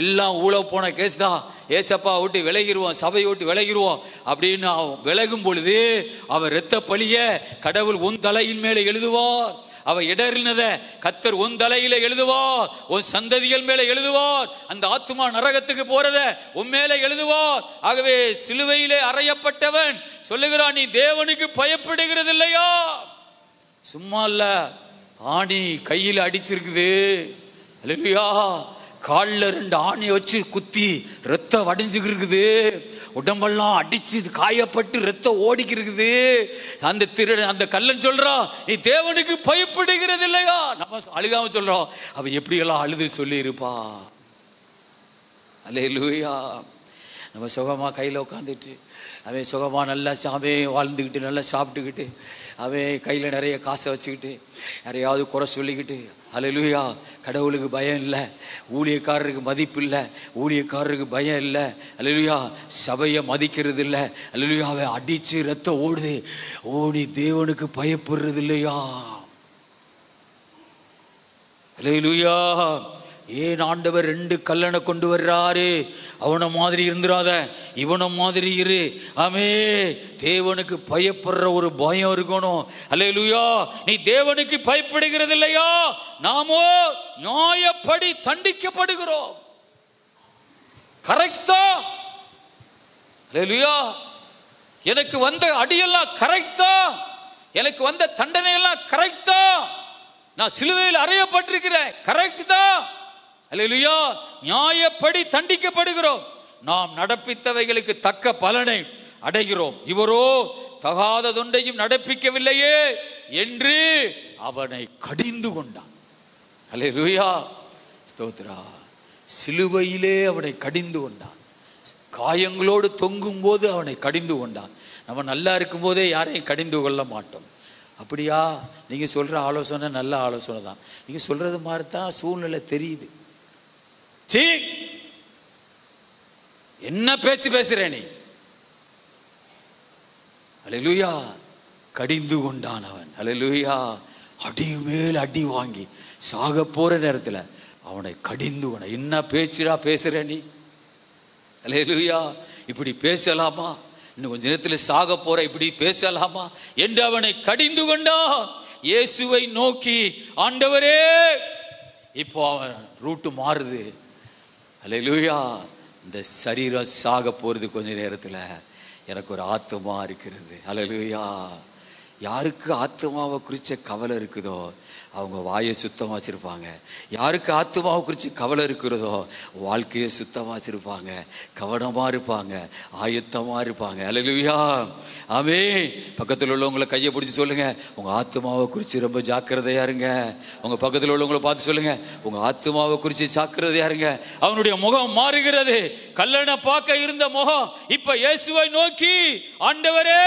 எல்லாம் ஊழ போன கேஸ் தான், ஏசப்பா விட்டு விலகிடுவான், சபையை விட்டு விலகிடுவான் அப்படின்னு அவன் விலகும் பொழுது அவன் இரத்த பழிய கடவுள் உன் தலையின் மேலே எழுதுவார். அவ இடறினத கர்த்தர் உன் தலையில எழுதுவார், உன் சந்ததிகள் மேல எழுதுவார். அந்த ஆத்துமா நரகத்துக்கு போறத உன் மேல எழுதுவார். ஆகவே சிலுவையிலே அறையப்பட்டவன் சொல்லுகிறான், நீ தேவனுக்கு பயப்படுகிறது இல்லையா? சும்மா இல்ல, ஆணி கையில் அடிச்சிருக்குது. அல்லேலூயா. காலில் 2 ஆணியை வச்சு குத்தி ரத்தம் வடிஞ்சுக்கிருக்குது, உடம்பெல்லாம் அடிச்சு காயப்பட்டு ரத்தம் ஓடிக்கிருக்குது. அந்த கல்லன் சொல்றான், நீ தேவனுக்கு பயப்படுகிறது இல்லையா? நம்ம அழுகாம சொல்றோம், அவ எப்படியெல்லாம் அழுது சொல்லி இருப்பா. அல்லேலூயா. நம்ம சுகமா கையில் உட்காந்துட்டு, அவன் சுகமா நல்லா வாழ்ந்துக்கிட்டு நல்லா சாப்பிட்டுக்கிட்டு, அவன் கையில் நிறைய காசை வச்சுக்கிட்டு யாரையாவது குறை சொல்லிக்கிட்டு, அல்லேலூயா, கடவுளுக்கு பயம் இல்லை, ஊழியக்காரருக்கு மதிப்பு இல்லை, ஊழியக்காரருக்கு பயம் இல்லை, அல்லேலூயா, சபையை மதிக்கிறது இல்லை, அல்லேலூயா, அவன் அடிச்சு ரத்தம் ஓடுது, நீ தேவனுக்கு பயப்படுறது இல்லையா? அல்லேலூயா. ஏன் ஆண்டவர் 2 கல்லனை கொண்டு வர்றாரு? அவனை மாதிரி இருந்துராத, இவனை மாதிரி இரு. ஆமே, தேவனுக்கு பயப்படுற ஒரு பயம் இருக்கணும். அல்லேலூயா. நீ தேவனுக்கு பயப்படுகிறது இல்லையா? நாமோ நியாயப்படி தண்டிக்கப்படுகிறோம். கரெக்டா? அல்லேலூயா. எனக்கு வந்த அடியெல்லாம் கரெக்டா, எனக்கு வந்த தண்டனை எல்லாம் கரெக்டா, நான் சிலுவையில் அறையப்பட்டிருக்கிறேன் கரெக்ட் தான். அல்லேலூயா. நியாயப்படி தண்டிக்கப்படுகிறோம், நாம் நடப்பித்தவைகளுக்கு தக்க பலனை அடைகிறோம். இவரோ தகாததொன்றையும் நடப்பிக்கவில்லையே என்று அவனை கடிந்து கொண்டான். அல்லேலூயா, ஸ்தோத்திரா. சிலுவையிலே அவனை கடிந்து கொண்டான். காயங்களோடு தொங்கும் போது அவனை கடிந்து கொண்டான். நம்ம நல்லா இருக்கும் போதே யாரையும் கடிந்து கொள்ள மாட்டோம். அப்படியா? நீங்க சொல்ற ஆலோசனை நல்ல ஆலோசனை தான். நீங்க சொல்றது மாதிரி தான் சூழ்நிலை தெரியுது. சீ, என்ன பேச்சு பேசுற நீ? அல்லேலூயா. கடிந்து கொண்டான் அவன். அல்லேலூயா. அடி மேல் அடி வாங்கி சாக போற நேரத்தில் அவனை கடிந்து கொண்ட. என்ன பேச்சுடா பேசுற நீ? அல்லேலூயா. இப்படி பேசலாமா? இன்னும் கொஞ்ச நேரத்தில் சாக போற, இப்படி பேசலாமா என்று அவனை கடிந்து கொண்டா. இயேசுவை நோக்கி, ஆண்டவரே. இப்போ அவன் ரூட்டு மாறுது. அல்லேலூயா. இந்த சரீரம் சாக போறது கொஞ்ச நேரத்தில் எனக்கு ஒரு ஆத்மா இருக்கிறது. அல்லேலூயா. யாருக்கு ஆத்மாவை குறிச்ச கவலை இருக்குதோ அவங்க வாயை சுத்தமாக வச்சிருப்பாங்க. யாருக்கு ஆத்மாவை குறித்து கவலை இருக்கிறதோ வாழ்க்கையை சுத்தமாக வச்சிருப்பாங்க, கவனமாக இருப்பாங்க, ஆயத்தமாக இருப்பாங்க. அல்லேலூயா. ஆமென். பக்கத்தில் உள்ளவங்களை கையை பிடிச்சி சொல்லுங்க, உங்க ஆத்மாவை குறித்து ரொம்ப ஜாக்கிரதையா இருங்க. உங்க பக்கத்தில் உள்ளவங்களை பார்த்து சொல்லுங்க, உங்க ஆத்மாவை குறித்து ஜாக்கிரதையா இருங்க. அவனுடைய முகம் மாறுகிறது. கல்லணை பார்க்க இருந்த முகம் இப்ப இயேசுவை நோக்கி, ஆண்டவரே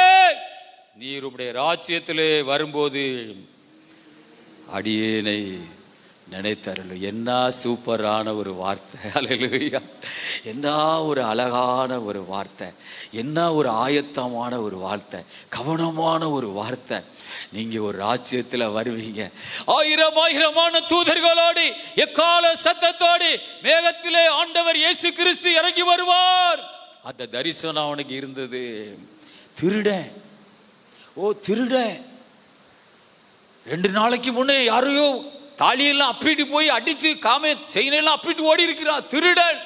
நீர் உம்முடைய ராஜ்யத்திலே வரும்போது அடியேனை நினைத்தருளும். என்ன சூப்பரான ஒரு வார்த்தை. அல்லேலூயா. என்ன ஒரு அழகான ஒரு வார்த்தை, என்ன ஒரு ஆயத்தமான ஒரு வார்த்தை, கவனமான ஒரு வார்த்தை. நீங்க ஒரு ராஜ்யத்துல வருவீங்க, ஆயிரம் ஆயிரமான தூதர்களோடு எக்கால சத்தத்தோடு மேகத்திலே ஆண்டவர் இயேசு கிறிஸ்து இறங்கி வருவார். அந்த தரிசனம் அவனுக்கு இருந்தது. திருடன், ஓ திருடன், 2 நாளைக்கு முன்னே யாரையோ தாலியெல்லாம் அப்பிட்டு போய் அடிச்சு காமே செயினெல்லாம் அப்பிட்டு ஓடி இருக்கிறான் திருடன்.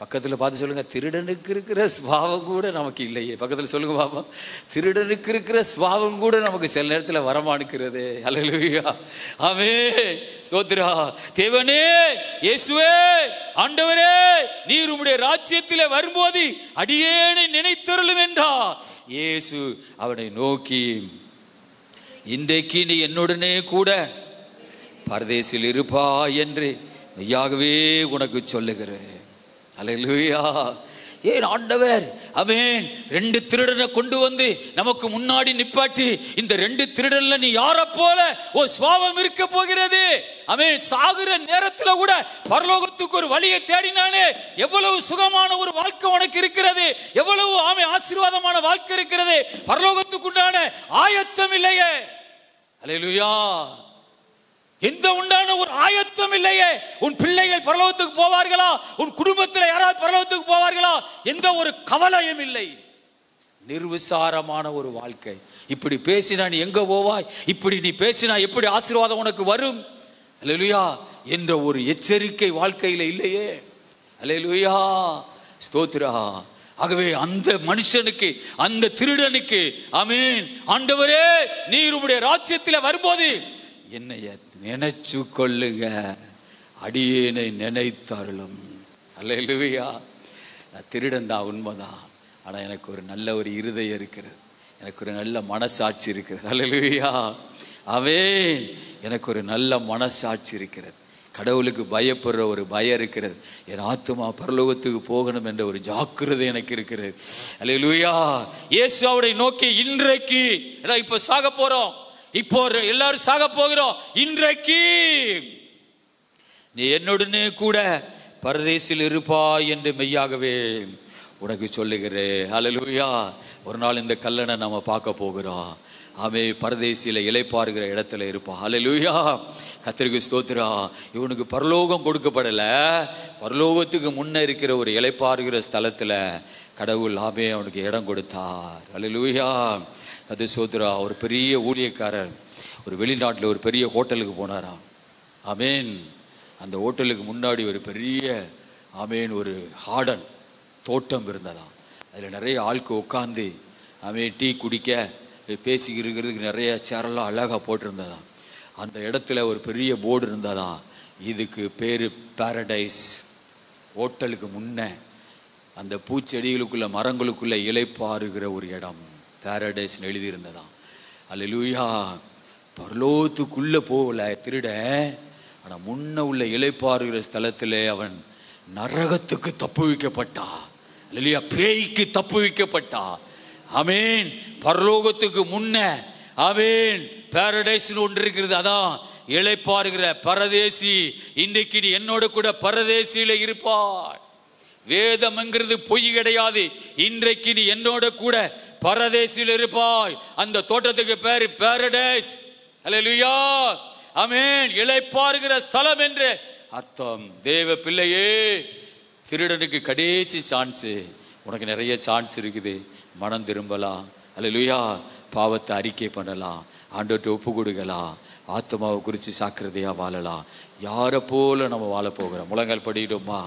பக்கத்தில் பார்த்து சொல்லுங்க, திருடனுக்கு இருக்கிற ஸ்வாவம் கூட நமக்கு இல்லையே. பக்கத்தில் சொல்லுங்க பாப்பா, திருடனுக்கு இருக்கிற ஸ்வாவம் கூட நமக்கு சில நேரத்தில் வரமானுக்கிறது. அல்லேலூயா. ஆமென். ஸ்தோத்திரா. தேவனே, இயேசுவே, ஆண்டவரே நீர் உம்முடைய ராஜ்யத்திலே வரும்போது அடியேனை நினைத்தருளும் என்றார். இயேசு அவனை நோக்கி, இன்றைக்கு நீ என்னுடனே கூட பரதேசில் இருப்பா என்று மெய்யாகவே உனக்கு சொல்லுகிறேன். அல்லேலூயா. ஏன் ஆண்டவர் ஆமென் 2 திருடனை கொண்டு வந்து நமக்கு முன்னாடி நிப்பாட்டி, இந்த 2 திருடன்ல நீ யார போல ஒரு சுவாபம் இருக்க போகிறது. ஆமென். சாகுற நேரத்துல கூட பரலோகத்துக்கு ஒரு வழியை தேடினானே. எவ்வளவு சுகமான ஒரு வாழ்க்கை உனக்கு இருக்கிறது, எவ்வளவு ஆமென் ஆசீர்வாதமான வாழ்க்கை இருக்கிறது. பரலோகத்துக்கு உண்டான ஆயத்தம் இல்லையே. அல்லேலூயா. எந்த உண்டான ஒரு ஆயத்தம் இல்லையே. உன் பிள்ளைகள் பரலோகத்துக்கு போவார்களா? உன் குடும்பத்தில் யாராவது பரலோகத்துக்கு போவார்களா? எந்த ஒரு கவலையும் இல்லை. நிர்விசாரமான ஒரு வாழ்க்கை. இப்படி பேசினா நீ எங்க போவாய், இப்படி நீ பேசினா எப்படி ஆசீர்வாதம் உனக்கு வரும், அல்லேலூயா என்ற ஒரு எச்சரிக்கை வாழ்க்கையில இல்லையே. அல்லேலூயா. ஸ்தோத்திரா. ஆகவே அந்த மனுஷனுக்கு, அந்த திருடனுக்கு, ஆமென், ஆண்டவரே நீர் உம்முடைய ராஜ்யத்தில் வரும்போது என்னைய நினைச்சு கொள்ளுங்க, அடியேனை நினைத்தருளும். அல்லேலூயா. நான் திருடன் தான், உண்மைதான். ஆனால் எனக்கு ஒரு நல்ல ஒரு இருதயம் இருக்கிறது, எனக்கு ஒரு நல்ல மனசாட்சி இருக்கிறது. அல்லேலூயா. ஆமென். எனக்கு ஒரு நல்ல மனசாட்சி இருக்கிறது. கடவுளுக்கு பயப்படுற ஒரு பயம் இருக்கிறது. என் ஆத்துமா பரலோகத்துக்கு போகணும் என்ற ஒரு ஜாக்கிரதை எனக்கு இருக்கிறது. அல்லேலூயா. இயேசு அவரை நோக்கி, இன்றைக்கு இப்ப சாக போறோம், இப்போ எல்லாரும் சாக போகிறோம், இன்றைக்கு நீ என்னுடனே கூட பரதேசில் இருப்பாய் என்று மெய்யாகவே உனக்கு சொல்லுகிறேன். அல்லேலூயா. ஒரு நாள் இந்த கல்லணை நம்ம பார்க்க போகிறோம். அவன் பரதேசியில இளைப்பாறுகிற இடத்துல இருப்பான். அல்லேலூயா. கர்த்தருக்கு ஸ்தோத்திரா. இவனுக்கு பரலோகம் கொடுக்கப்படல, பரலோகத்துக்கு முன்ன இருக்கிற ஒரு இளைப்பாறுகிற ஸ்தலத்துல கடவுள் ஆமே அவனுக்கு இடம் கொடுத்தார். அல்லேலூயா. அது சோத்ரா. ஒரு பெரிய ஊழியக்காரர் ஒரு வெளிநாட்டில் ஒரு பெரிய ஹோட்டலுக்கு போனாராம். ஆமேன். அந்த ஹோட்டலுக்கு முன்னாடி ஒரு பெரிய ஆமேன் ஒரு ஹார்டன், தோட்டம் இருந்ததாம். அதில் நிறைய ஆளுக்கு உட்காந்து அவன் டீ குடிக்க பேசிக்கிறதுக்கு நிறைய சேரெல்லாம் அழகாக போட்டிருந்ததாம். அந்த இடத்துல ஒரு பெரிய போர்டு இருந்ததாம். இதுக்கு பேர் பாரடைஸ். ஹோட்டலுக்கு முன்ன அந்த பூச்செடிகளுக்குள்ள மரங்களுக்குள்ள இலைப்பாறுகிற ஒரு இடம் பாரடைஸ்ன்னு எழுதியிருந்ததாம். அல்லேலூயா. பரலோகத்துக்குள்ள போகல திருட, ஆனால் முன்ன உள்ள இலைப்பாறுகிற ஸ்தலத்தில் அவன் நரகத்துக்கு தப்பு வைக்கப்பட்டா. அல்லேலூயா. பேய்க்கு தப்பு வைக்கப்பட்டா. ஆமென். பரலோகத்துக்கு முன்ன ஆமென் பாரடைஸ்னு ஒன்று இருக்கிறது. அதான் இளைப்பாறுகிற பரதேசி. இன்றைக்கு நீ என்னோட கூட பரதேசியில இருப்பாய். வேதம் என்கிறது பொய் கிடையாது. இன்றைக்கு நீ என்னோட கூட பரதேசியில் இருப்பாய். அந்த தோட்டத்துக்கு பேரு பாரடைஸ். அல்லேலூயா. ஆமென். இளைப்பாறுகிற ஸ்தலம் என்று அர்த்தம். தேவ பிள்ளையே, திருடனுக்கு கடைசி சான்ஸ். உனக்கு நிறைய சான்ஸ் இருக்குது. மனம் திரும்பலாம். அல்லேலூயா. பாவத்தை அறிக்கை பண்ணலாம். ஆண்டவர்கிட்ட ஒப்பு கொடுக்கலாம். ஆத்மாவை குறித்து சாக்கிரதையா வாழலாம். யாரை போல நம்ம வாழ போகிறோம். முழங்கால் படிக்கிட்டோமா?